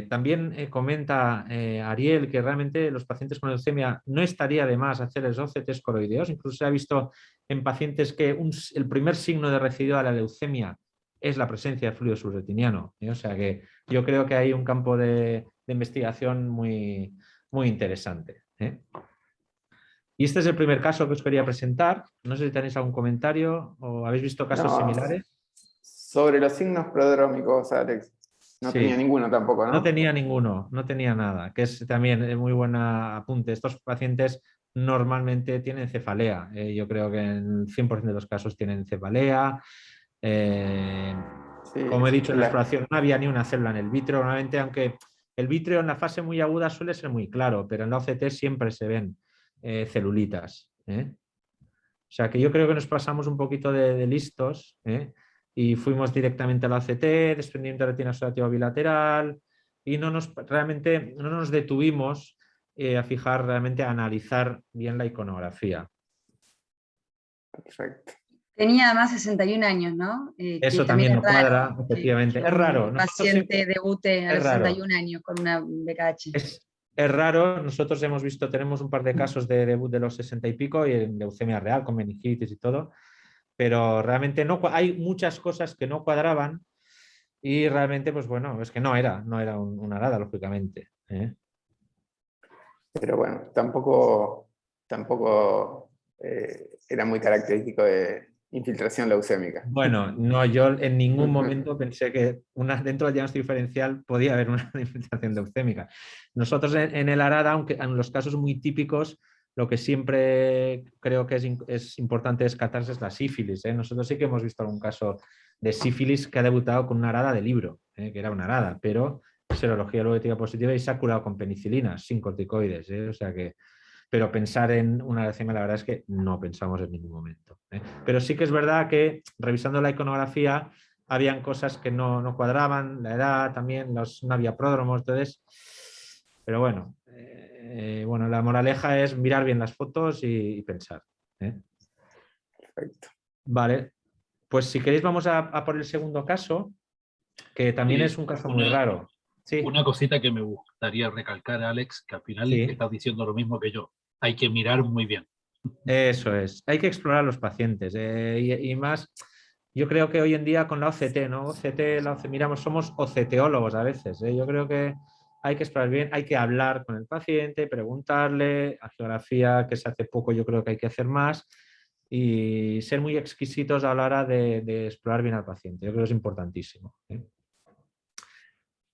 También comenta Ariel que realmente los pacientes con leucemia no estaría de más hacerles OCTs coroideos. Incluso se ha visto en pacientes que el primer signo de recidiva de la leucemia es la presencia de fluido subretiniano. O sea que yo creo que hay un campo de investigación muy interesante. Y este es el primer caso que os quería presentar. No sé si tenéis algún comentario o habéis visto casos similares. Sobre los signos prodrómicos, Alex, no tenía ninguno tampoco, ¿no? No tenía ninguno, no tenía nada, que es también muy buen apunte. Estos pacientes normalmente tienen cefalea. Yo creo que en el 100% de los casos tienen cefalea. Como he dicho, en la exploración no había ni una célula en el vítreo. Normalmente, aunque el vítreo en la fase muy aguda suele ser muy claro, pero en la OCT siempre se ven celulitas. O sea que yo creo que nos pasamos un poquito de listos y fuimos directamente a la OCT, desprendimiento de retina oxidativa bilateral, y realmente no nos detuvimos a fijar, realmente a analizar bien la iconografía. Perfecto. Tenía además 61 años, ¿no? Eso también no cuadra, efectivamente. Es raro. Un paciente debute a los 61 años con una BKH. Es raro, nosotros tenemos un par de casos de debut de los 60 y pico y en leucemia real con meningitis y todo, pero realmente hay muchas cosas que no cuadraban y realmente, pues bueno, es que no era una ARADA, lógicamente. Pero bueno, tampoco era muy característico de infiltración leucémica. Bueno, no, yo en ningún momento pensé que dentro del diagnóstico diferencial podía haber una infiltración leucémica. Nosotros en el ARADA, aunque en los casos muy típicos, lo que siempre creo que es importante descartarse es la sífilis. Nosotros sí que hemos visto algún caso de sífilis que ha debutado con una ARADA de libro, que era una ARADA, pero serología leucémica positiva y se ha curado con penicilina, sin corticoides. O sea que... Pero pensar en una leucemia, la verdad es que no pensamos en ningún momento. Pero sí que es verdad que revisando la iconografía habían cosas que no cuadraban, la edad también, no había pródromos, entonces... Pero bueno, la moraleja es mirar bien las fotos y pensar. Perfecto. Vale, pues si queréis vamos a por el segundo caso, que también es un caso muy raro. Sí. Una cosita que me gustaría recalcar, Alex, que al final estás diciendo lo mismo que yo. Hay que mirar muy bien. Eso es, hay que explorar a los pacientes y más, yo creo que hoy en día con la OCT, ¿no? Miramos, somos OCTólogos a veces, yo creo que hay que explorar bien, hay que hablar con el paciente, preguntarle, geografía que se hace poco, yo creo que hay que hacer más y ser muy exquisitos a la hora de explorar bien al paciente, yo creo que es importantísimo.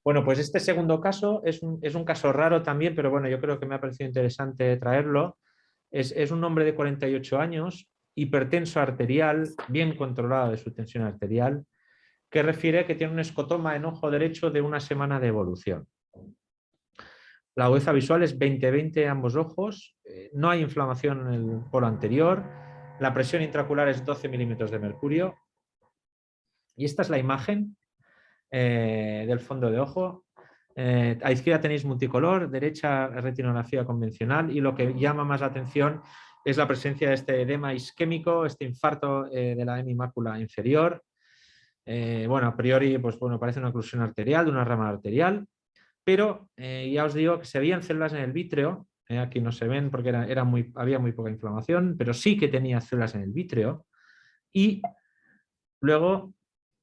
Bueno, pues este segundo caso es un caso raro también, pero bueno, yo creo que me ha parecido interesante traerlo. Es un hombre de 48 años, hipertenso arterial, bien controlado de su tensión arterial, que refiere que tiene un escotoma en ojo derecho de una semana de evolución. La agudeza visual es 20-20 ambos ojos, no hay inflamación en el polo anterior, la presión intraocular es 12 milímetros de mercurio. Y esta es la imagen del fondo de ojo. A izquierda tenéis multicolor, derecha retinografía convencional y lo que llama más la atención es la presencia de este edema isquémico, este infarto de la hemimácula inferior. Bueno, a priori, pues bueno, parece una oclusión arterial de una rama arterial, pero ya os digo que se veían células en el vítreo. Aquí no se ven porque había muy poca inflamación, pero sí que tenía células en el vítreo. Y luego,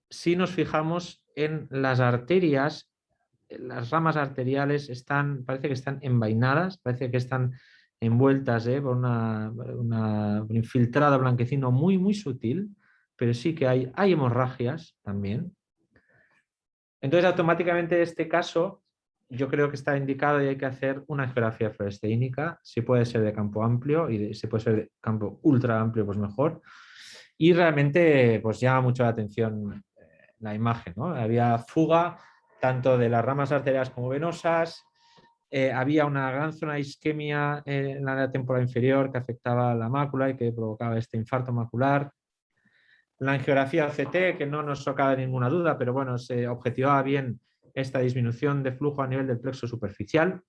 si nos fijamos en las arterias, las ramas arteriales parece que están envainadas, parece que están envueltas por un infiltrado blanquecino muy, muy sutil, pero sí que hay hemorragias también. Entonces, automáticamente este caso yo creo que está indicado y hay que hacer una angiografía fluoresceínica, si puede ser de campo amplio y si puede ser de campo ultra amplio, pues mejor. Y realmente pues llama mucho la atención la imagen, ¿no? Había fuga tanto de las ramas arteriales como venosas, había una gran zona de isquemia en la área temporal inferior que afectaba a la mácula y que provocaba este infarto macular. La angiografía OCT, que no nos cabe ninguna duda, pero bueno, se objetivaba bien esta disminución de flujo a nivel del plexo superficial.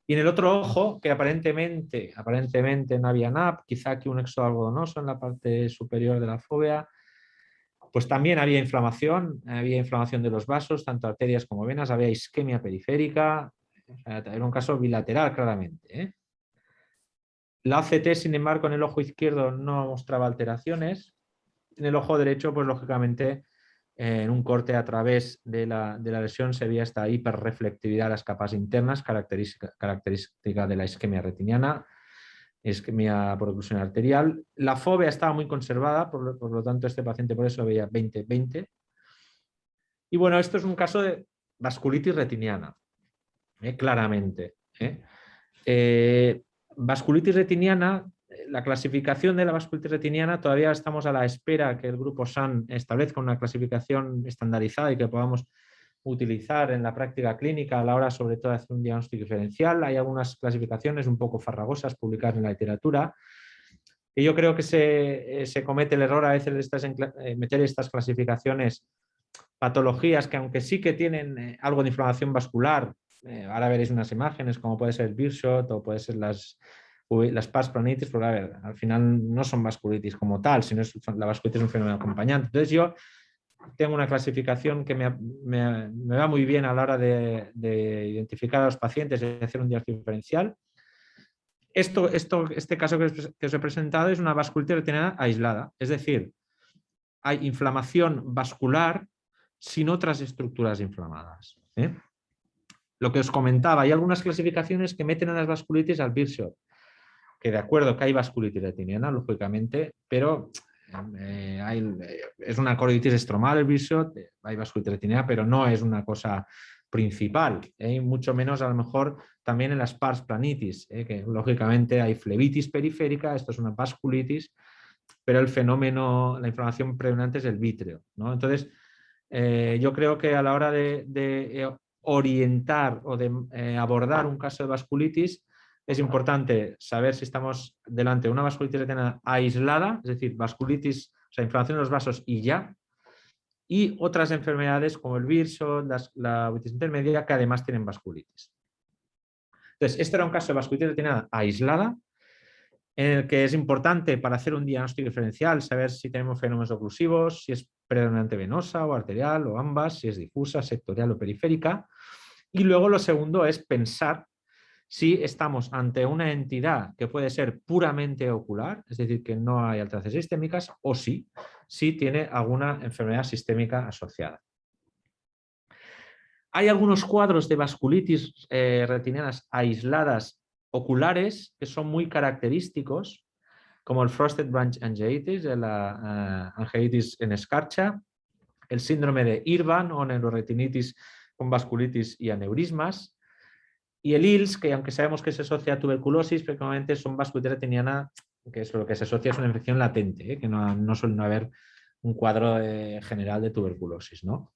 Y en el otro ojo, que aparentemente no había NAP, quizá aquí un exodo algodonoso en la parte superior de la fóvea, pues también había inflamación de los vasos, tanto arterias como venas, había isquemia periférica, era un caso bilateral claramente. La OCT, sin embargo, en el ojo izquierdo no mostraba alteraciones. En el ojo derecho, pues lógicamente, en un corte a través de la lesión se veía esta hiperreflectividad de las capas internas, característica de la isquemia retiniana, isquemia por oclusión arterial. La fóvea estaba muy conservada, por lo tanto este paciente por eso veía 20-20. Y bueno, esto es un caso de vasculitis retiniana, claramente. Vasculitis retiniana, la clasificación de la vasculitis retiniana, todavía estamos a la espera que el grupo SAN establezca una clasificación estandarizada y que podamos utilizar en la práctica clínica a la hora sobre todo de hacer un diagnóstico diferencial. Hay algunas clasificaciones un poco farragosas publicadas en la literatura y yo creo que se comete el error a veces de meter estas clasificaciones patologías que aunque sí que tienen algo de inflamación vascular, ahora veréis unas imágenes como puede ser el Beershot o puede ser las pars planitis, porque a ver, al final no son vasculitis como tal, sino la vasculitis es un fenómeno acompañante. Entonces yo tengo una clasificación que me va muy bien a la hora de identificar a los pacientes y hacer un diagnóstico diferencial. Este caso que os he presentado es una vasculitis retiniana aislada, es decir, hay inflamación vascular sin otras estructuras inflamadas. Lo que os comentaba, hay algunas clasificaciones que meten a las vasculitis al Beershot, que de acuerdo que hay vasculitis retiniana, lógicamente, pero es una coroiditis estromal el Beershot, hay vasculitis retiniana, pero no es una cosa principal, mucho menos a lo mejor también en las pars planitis, que lógicamente hay flebitis periférica, esto es una vasculitis, pero el fenómeno, la inflamación predominante es el vítreo, ¿no? Entonces, yo creo que a la hora de orientar o de abordar un caso de vasculitis, es importante saber si estamos delante de una vasculitis retiniana aislada, es decir, vasculitis, o sea, inflamación de los vasos y ya, y otras enfermedades como el Beershot, la uveitis intermedia, que además tienen vasculitis. Entonces, este era un caso de vasculitis retiniana aislada, en el que es importante para hacer un diagnóstico diferencial saber si tenemos fenómenos oclusivos, si es predominante venosa o arterial o ambas, si es difusa, sectorial o periférica. Y luego lo segundo es pensar si estamos ante una entidad que puede ser puramente ocular, es decir, que no hay alteraciones sistémicas, o si tiene alguna enfermedad sistémica asociada. Hay algunos cuadros de vasculitis retinianas aisladas oculares que son muy característicos, como el Frosted Branch Angeitis, la angeitis en escarcha, el síndrome de Irvan o neuroretinitis con vasculitis y aneurismas, y el ILS, que aunque sabemos que se asocia a tuberculosis, frecuentemente son vasculitis retiniana, que es lo que se asocia es una infección latente, que no suele haber un cuadro general de tuberculosis, ¿no?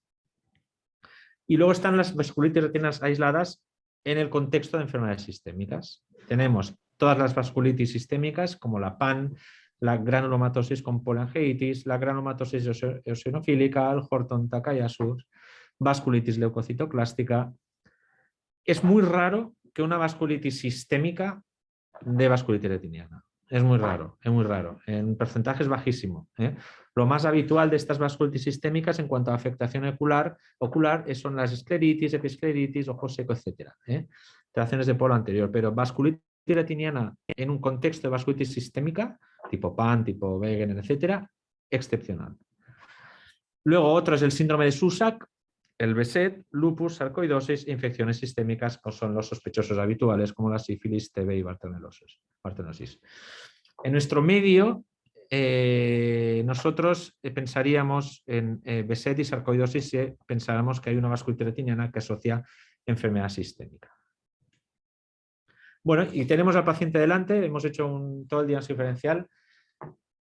Y luego están las vasculitis retinianas aisladas en el contexto de enfermedades sistémicas. Tenemos todas las vasculitis sistémicas, como la PAN, la granulomatosis con poliangeitis, la granulomatosis eosinofílica, el Horton Takayasu, vasculitis leucocitoclástica. Es muy raro que una vasculitis sistémica de vasculitis retiniana. Es muy raro, en porcentaje es bajísimo. Lo más habitual de estas vasculitis sistémicas en cuanto a afectación ocular son las escleritis, episcleritis, ojo seco, etc. Alteraciones de polo anterior, pero vasculitis retiniana en un contexto de vasculitis sistémica, tipo PAN, tipo Wegener, etc., excepcional. Luego otro es el síndrome de Susak, el BSET, lupus, sarcoidosis, infecciones sistémicas, o son los sospechosos habituales como la sífilis, TB y bartonellosis. En nuestro medio, nosotros pensaríamos en BSET y sarcoidosis si pensáramos que hay una vasculitis retiniana que asocia enfermedad sistémica. Bueno, y tenemos al paciente delante, hemos hecho todo el diagnóstico diferencial,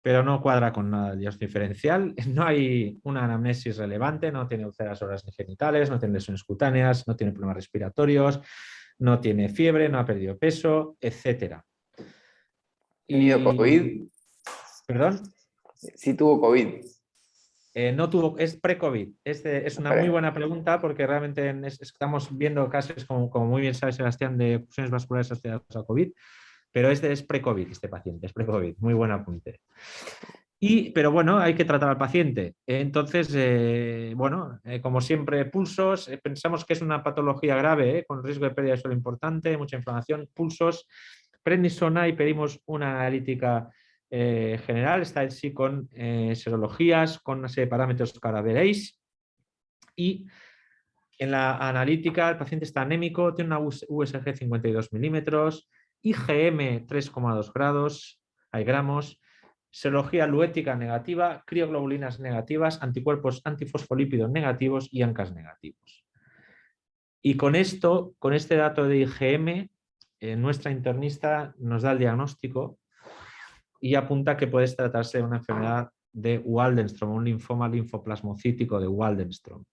pero no cuadra con nada el diagnóstico diferencial. No hay una anamnesis relevante, no tiene úlceras orales ni genitales, no tiene lesiones cutáneas, no tiene problemas respiratorios, no tiene fiebre, no ha perdido peso, etc. ¿Tenido COVID? ¿Perdón? Sí tuvo COVID. No tuvo, es pre-COVID. Es una muy buena pregunta porque realmente estamos viendo casos, como muy bien sabe Sebastián, de oclusiones vasculares asociadas a COVID, pero es pre-COVID este paciente, es pre-COVID. Muy buen apunte. Pero bueno, hay que tratar al paciente. Entonces, como siempre, pulsos. Pensamos que es una patología grave, con riesgo de pérdida de suelo importante, mucha inflamación, pulsos, prednisona, y pedimos una analítica general, está en sí con serologías, con una serie de parámetros que ahora veréis. Y en la analítica el paciente está anémico, tiene una USG 52 milímetros, IgM 3,2 gramos, serología luética negativa, crioglobulinas negativas, anticuerpos antifosfolípidos negativos y ANCAS negativos. Y con este dato de IgM, nuestra internista nos da el diagnóstico y apunta que puede tratarse de una enfermedad de Waldenström, un linfoma linfoplasmocítico de Waldenström.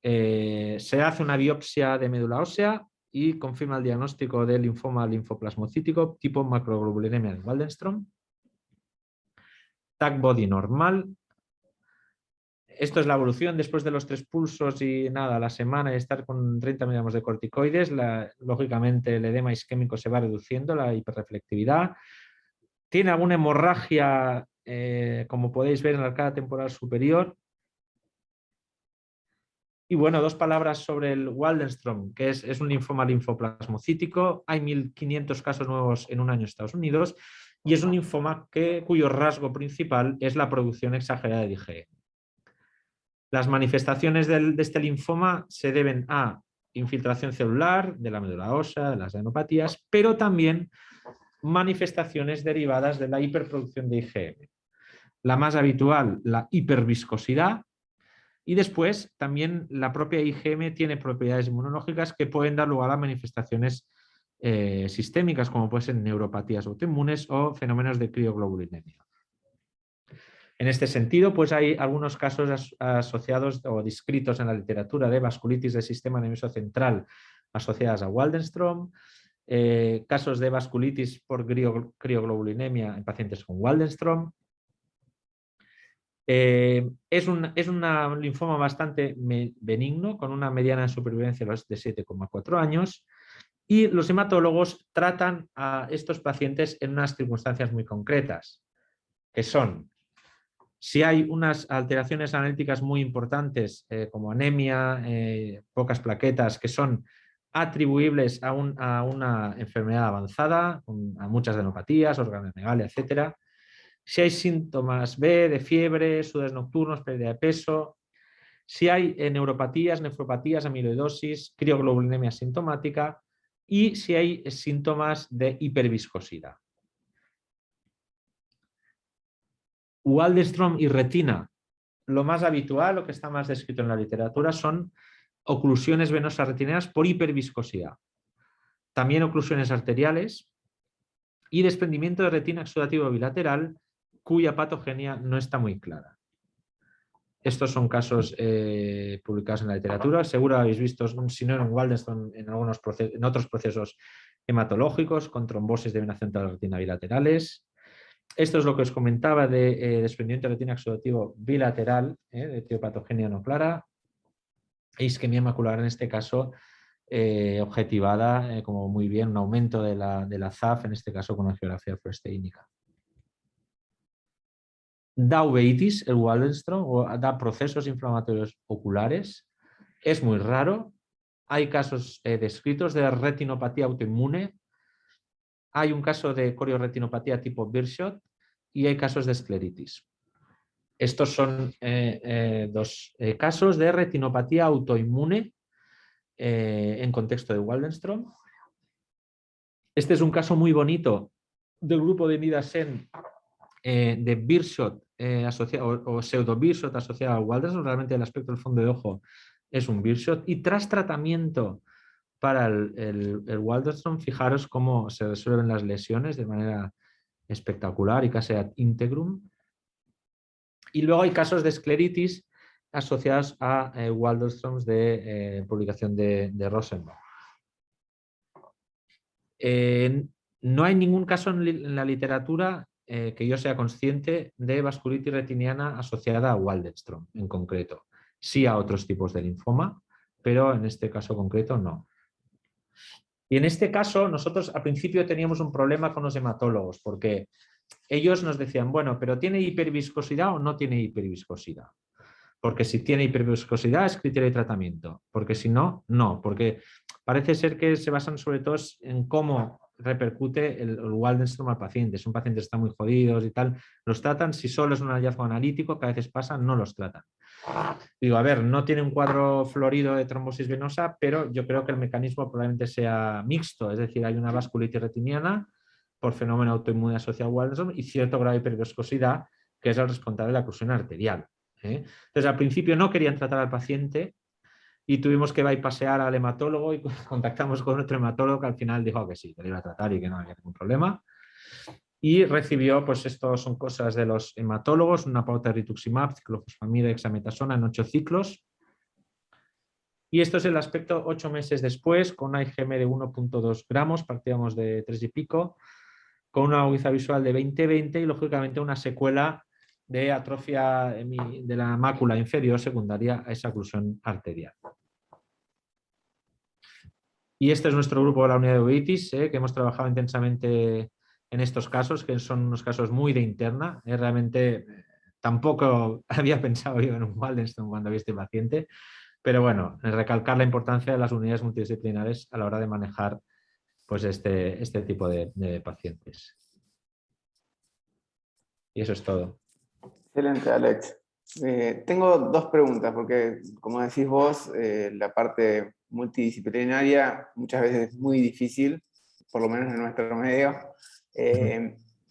Se hace una biopsia de médula ósea y confirma el diagnóstico de linfoma linfoplasmocítico tipo macroglobulinemia de Waldenström. TAC body normal. Esto es la evolución después de los 3 pulsos y nada, a la semana de estar con 30 miligramos de corticoides. Lógicamente el edema isquémico se va reduciendo, la hiperreflectividad. Tiene alguna hemorragia, como podéis ver en la arcada temporal superior. Y bueno, 2 palabras sobre el Waldenström, que es un linfoma linfoplasmocítico. Hay 1.500 casos nuevos en un año en Estados Unidos y es un linfoma cuyo rasgo principal es la producción exagerada de IgE. Las manifestaciones de este linfoma se deben a infiltración celular de la médula ósea, de las adenopatías, pero también manifestaciones derivadas de la hiperproducción de IgM. La más habitual, la hiperviscosidad, y después también la propia IgM tiene propiedades inmunológicas que pueden dar lugar a manifestaciones sistémicas, como pueden ser neuropatías autoinmunes o fenómenos de crioglobulinemia. En este sentido, pues hay algunos casos asociados o descritos en la literatura de vasculitis del sistema nervioso central asociadas a Waldenström, casos de vasculitis por crioglobulinemia en pacientes con Waldenström. Es un linfoma bastante benigno, con una mediana de supervivencia de 7,4 años, y los hematólogos tratan a estos pacientes en unas circunstancias muy concretas, que son si hay unas alteraciones analíticas muy importantes, como anemia, pocas plaquetas, que son atribuibles a una enfermedad avanzada, a muchas adenopatías, organomegalia, etc. Si hay síntomas B de fiebre, sudores nocturnos, pérdida de peso, si hay neuropatías, nefropatías, amiloidosis, crioglobulinemia sintomática y si hay síntomas de hiperviscosidad. Waldenström y retina. Lo más habitual, lo que está más descrito en la literatura, son oclusiones venosas retinianas por hiperviscosidad. También oclusiones arteriales y desprendimiento de retina exudativo bilateral cuya patogenia no está muy clara. Estos son casos publicados en la literatura. Seguro habéis visto, si no en Waldenström, en otros procesos hematológicos con trombosis de venación de la retina bilaterales. Esto es lo que os comentaba de desprendimiento de retina exudativo bilateral, de etiopatogenia no clara, e isquemia macular en este caso objetivada como muy bien un aumento de la ZAF, en este caso con la geografía fluoresteínica. Da uveitis el Waldenstrom o da procesos inflamatorios oculares. Es muy raro. Hay casos descritos de retinopatía autoinmune. Hay un caso de corioretinopatía tipo Birdshot y hay casos de escleritis. Estos son dos casos de retinopatía autoinmune en contexto de Waldenstrom. Este es un caso muy bonito del grupo de Nidasen de Birdshot o pseudo Birdshot asociado al Waldenstrom. Realmente el aspecto del fondo de ojo es un Birdshot y tras tratamiento para el Waldenstrom, fijaros cómo se resuelven las lesiones de manera espectacular y casi ad integrum. Y luego hay casos de escleritis asociados a Waldenströms de publicación de Rosenbaum. No hay ningún caso en la literatura que yo sea consciente de vasculitis retiniana asociada a Waldenström en concreto. Sí a otros tipos de linfoma, pero en este caso concreto no. Y en este caso nosotros al principio teníamos un problema con los hematólogos porque ellos nos decían, bueno, pero ¿tiene hiperviscosidad o no tiene hiperviscosidad? Porque si tiene hiperviscosidad es criterio de tratamiento, porque si no, no, porque parece ser que se basan sobre todo en cómo repercute el Waldenström al paciente. Si un paciente está muy jodido y tal, los tratan, si solo es un hallazgo analítico, que a veces pasa, no los tratan. Digo, a ver, no tiene un cuadro florido de trombosis venosa, pero yo creo que el mecanismo probablemente sea mixto, es decir, hay una vasculitis retiniana por fenómeno autoinmune asociado a Waldenström y cierto grado de hiperviscosidad, que es el responsable de la oclusión arterial. Entonces, al principio no querían tratar al paciente y tuvimos que bypasear al hematólogo y contactamos con otro hematólogo que al final dijo que sí, que le iba a tratar y que no había ningún problema. Y recibió, pues esto son cosas de los hematólogos, una pauta de rituximab, ciclofosfamida, dexametasona en 8 ciclos. Y esto es el aspecto 8 meses después, con una IgM de 1.2 gramos, partíamos de 3 y pico, con una agudización visual de 20-20 y lógicamente una secuela de atrofia de la mácula inferior secundaria a esa oclusión arterial. Y este es nuestro grupo de la unidad de uveitis, que hemos trabajado intensamente en estos casos, que son unos casos muy de interna. Realmente tampoco había pensado yo en un Waldenström cuando vi este paciente, pero bueno, recalcar la importancia de las unidades multidisciplinares a la hora de manejar pues, este tipo de pacientes. Y eso es todo. Excelente, Alex. Tengo dos preguntas, porque como decís vos, la parte multidisciplinaria muchas veces es muy difícil, por lo menos en nuestro medio.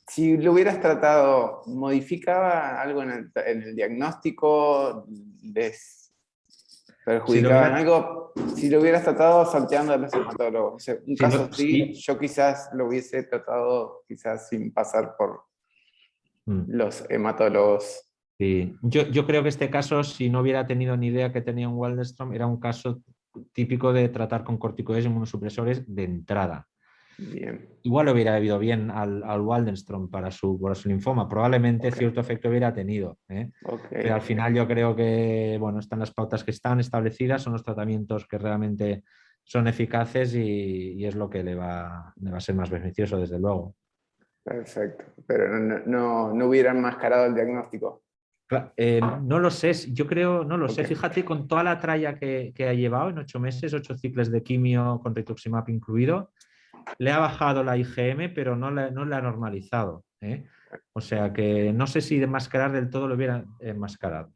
Si lo hubieras tratado, ¿modificaba algo en el diagnóstico? ¿Les perjudicaba en algo? Si lo hubieras tratado salteando a los hematólogos. O sea, un caso así, yo quizás lo hubiese tratado quizás sin pasar por los hematólogos. Sí. Yo creo que este caso, si no hubiera tenido ni idea que tenía un Waldenström, era un caso típico de tratar con corticoides y inmunosupresores de entrada. Bien. Igual le hubiera ido bien al Waldenström para su linfoma, probablemente cierto efecto hubiera tenido. Pero al final yo creo que bueno, están las pautas que están establecidas, son los tratamientos que realmente son eficaces y es lo que le va a ser más beneficioso, desde luego. Perfecto, pero no hubiera enmascarado el diagnóstico. No lo sé, yo creo, no lo sé. Fíjate, con toda la tralla que ha llevado en 8 meses, 8 ciclos de quimio con rituximab incluido, le ha bajado la IgM, pero no la ha normalizado. O sea que no sé si enmascarar del todo lo hubiera enmascarado.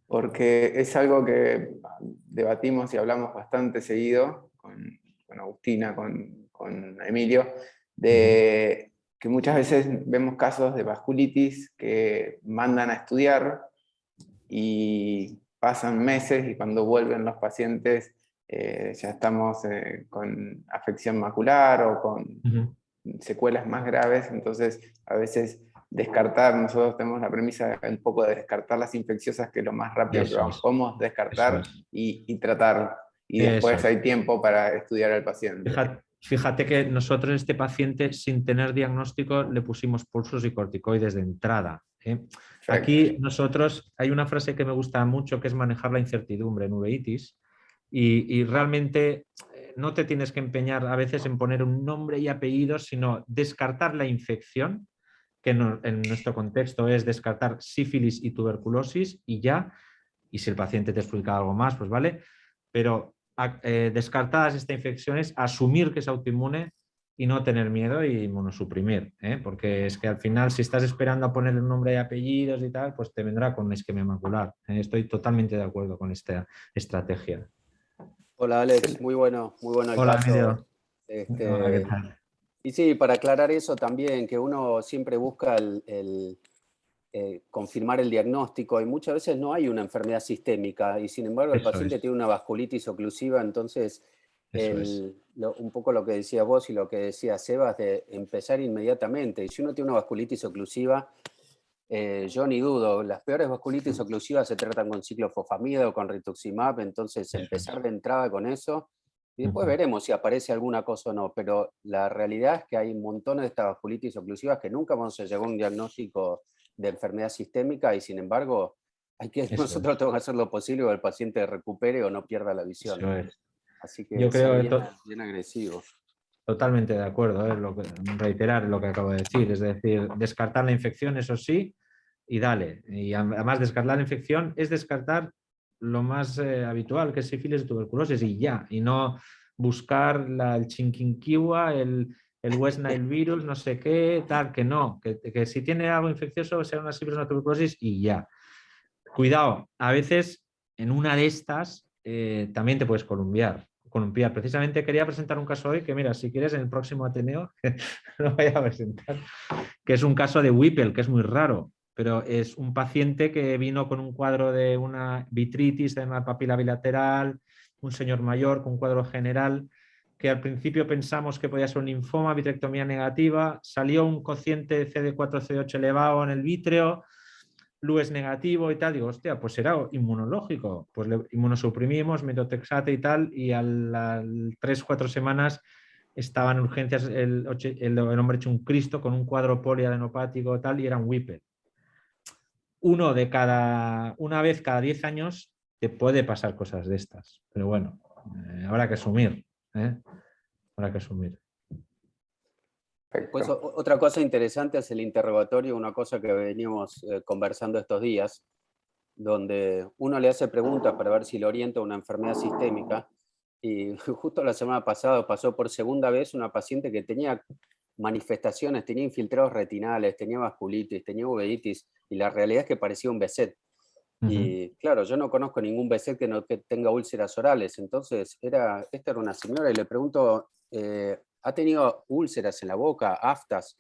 Porque es algo que debatimos y hablamos bastante seguido con Agustina, con Emilio, de que muchas veces vemos casos de vasculitis que mandan a estudiar y pasan meses y cuando vuelven los pacientes ya estamos con afección macular o con secuelas más graves, entonces a veces nosotros tenemos la premisa un poco de descartar las infecciosas, que es lo más rápido que podemos descartar y tratar, y después hay tiempo para estudiar al paciente. Fíjate que nosotros a este paciente, sin tener diagnóstico, le pusimos pulsos y corticoides de entrada. Aquí nosotros, hay una frase que me gusta mucho, que es manejar la incertidumbre en uveitis, y realmente no te tienes que empeñar a veces en poner un nombre y apellidos, sino descartar la infección, que en nuestro contexto es descartar sífilis y tuberculosis y ya, y si el paciente te explica algo más, pues vale, pero descartadas estas infecciones, asumir que es autoinmune y no tener miedo y inmunosuprimir, porque es que al final si estás esperando a ponerle un nombre y apellidos y tal, pues te vendrá con esquema macular. Estoy totalmente de acuerdo con esta estrategia. Hola Alex, muy bueno el Hola, caso. Emilio. Hola, ¿qué tal? Y sí, para aclarar eso también, que uno siempre busca confirmar el diagnóstico y muchas veces no hay una enfermedad sistémica y sin embargo el Eso paciente es. tiene una vasculitis oclusiva, entonces un poco lo que decías vos y lo que decía Sebas de empezar inmediatamente. Y si uno tiene una vasculitis oclusiva, yo ni dudo, las peores vasculitis oclusivas se tratan con ciclofosfamida o con rituximab, entonces empezar de entrada con eso y después veremos si aparece alguna cosa o no, pero la realidad es que hay montones de estas vasculitis oclusivas que nunca vamos a llegar a un diagnóstico de enfermedad sistémica y sin embargo nosotros tenemos que hacer lo posible que el paciente recupere o no pierda la visión. Eso es. Así que Yo creo bien agresivo. Totalmente de acuerdo, reiterar lo que acabo de decir, es decir, descartar la infección, eso sí, y dale. Y además descartar la infección es descartar lo más habitual, que es sífilis y tuberculosis, y ya, y no buscar el chikungunya, el West Nile virus, no sé qué, tal, que no, que si tiene algo infeccioso sea una sífilis o una tuberculosis y ya. Cuidado, a veces en una de estas también te puedes columpiar. Precisamente quería presentar un caso hoy que, mira, si quieres en el próximo Ateneo lo voy a presentar, que es un caso de Whipple, que es muy raro, pero es un paciente que vino con un cuadro de una vitritis de una papila bilateral, un señor mayor con un cuadro general, que al principio pensamos que podía ser un linfoma, vitrectomía negativa, salió un cociente CD4, CD8 elevado en el vítreo, LUES negativo y tal, digo, hostia, pues será inmunológico, pues le inmunosuprimimos, metotrexate y tal, y a las 3-4 semanas estaba en urgencias el hombre hecho un Cristo con un cuadro poliadenopático tal, y era un Whipple. Una vez cada 10 años te puede pasar cosas de estas, pero bueno, habrá que asumir, habrá que asumir. Pues otra cosa interesante es el interrogatorio, una cosa que veníamos conversando estos días, donde uno le hace preguntas para ver si le orienta a una enfermedad sistémica, y justo la semana pasada pasó por segunda vez una paciente que tenía manifestaciones, tenía infiltrados retinales, tenía vasculitis, tenía uveitis, y la realidad es que parecía un BESET. Y claro, yo no conozco ningún BESET que tenga úlceras orales, entonces esta era una señora y le pregunto, ¿ha tenido úlceras en la boca, aftas?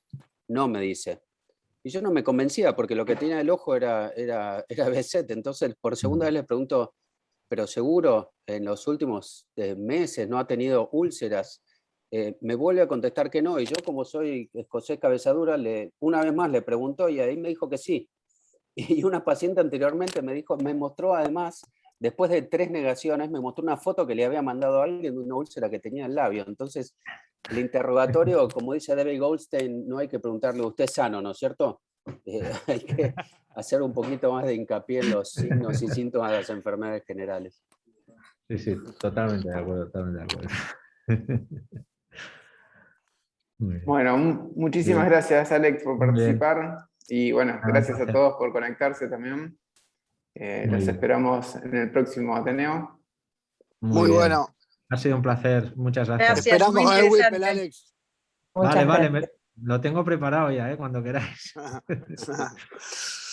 No, me dice. Y yo no me convencía porque lo que tenía en el ojo era BESET, entonces por segunda vez le pregunto, ¿pero seguro en los últimos meses no ha tenido úlceras? Me vuelve a contestar que no, y yo como soy escocés cabezadura, una vez más le preguntó y ahí me dijo que sí. Y una paciente anteriormente me mostró además, después de 3 negaciones, me mostró una foto que le había mandado a alguien de una úlcera que tenía en el labio. Entonces, el interrogatorio, como dice David Goldstein, no hay que preguntarle, usted es sano, ¿no es cierto? Hay que hacer un poquito más de hincapié en los signos y síntomas de las enfermedades generales. Sí, totalmente de acuerdo, Bueno, muchísimas gracias Alex por participar y bueno, gracias a todos por conectarse también. Los esperamos en el próximo Ateneo. Muy bueno. Ha sido un placer, muchas gracias. Gracias, Esperamos muy a Whipple, interesante. Alex. Vale, lo tengo preparado ya, cuando queráis.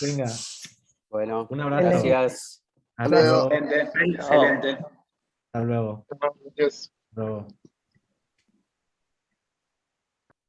Venga. Bueno, un abrazo. Gracias. Hasta luego. Excelente. Hasta luego. Adiós. Hasta luego.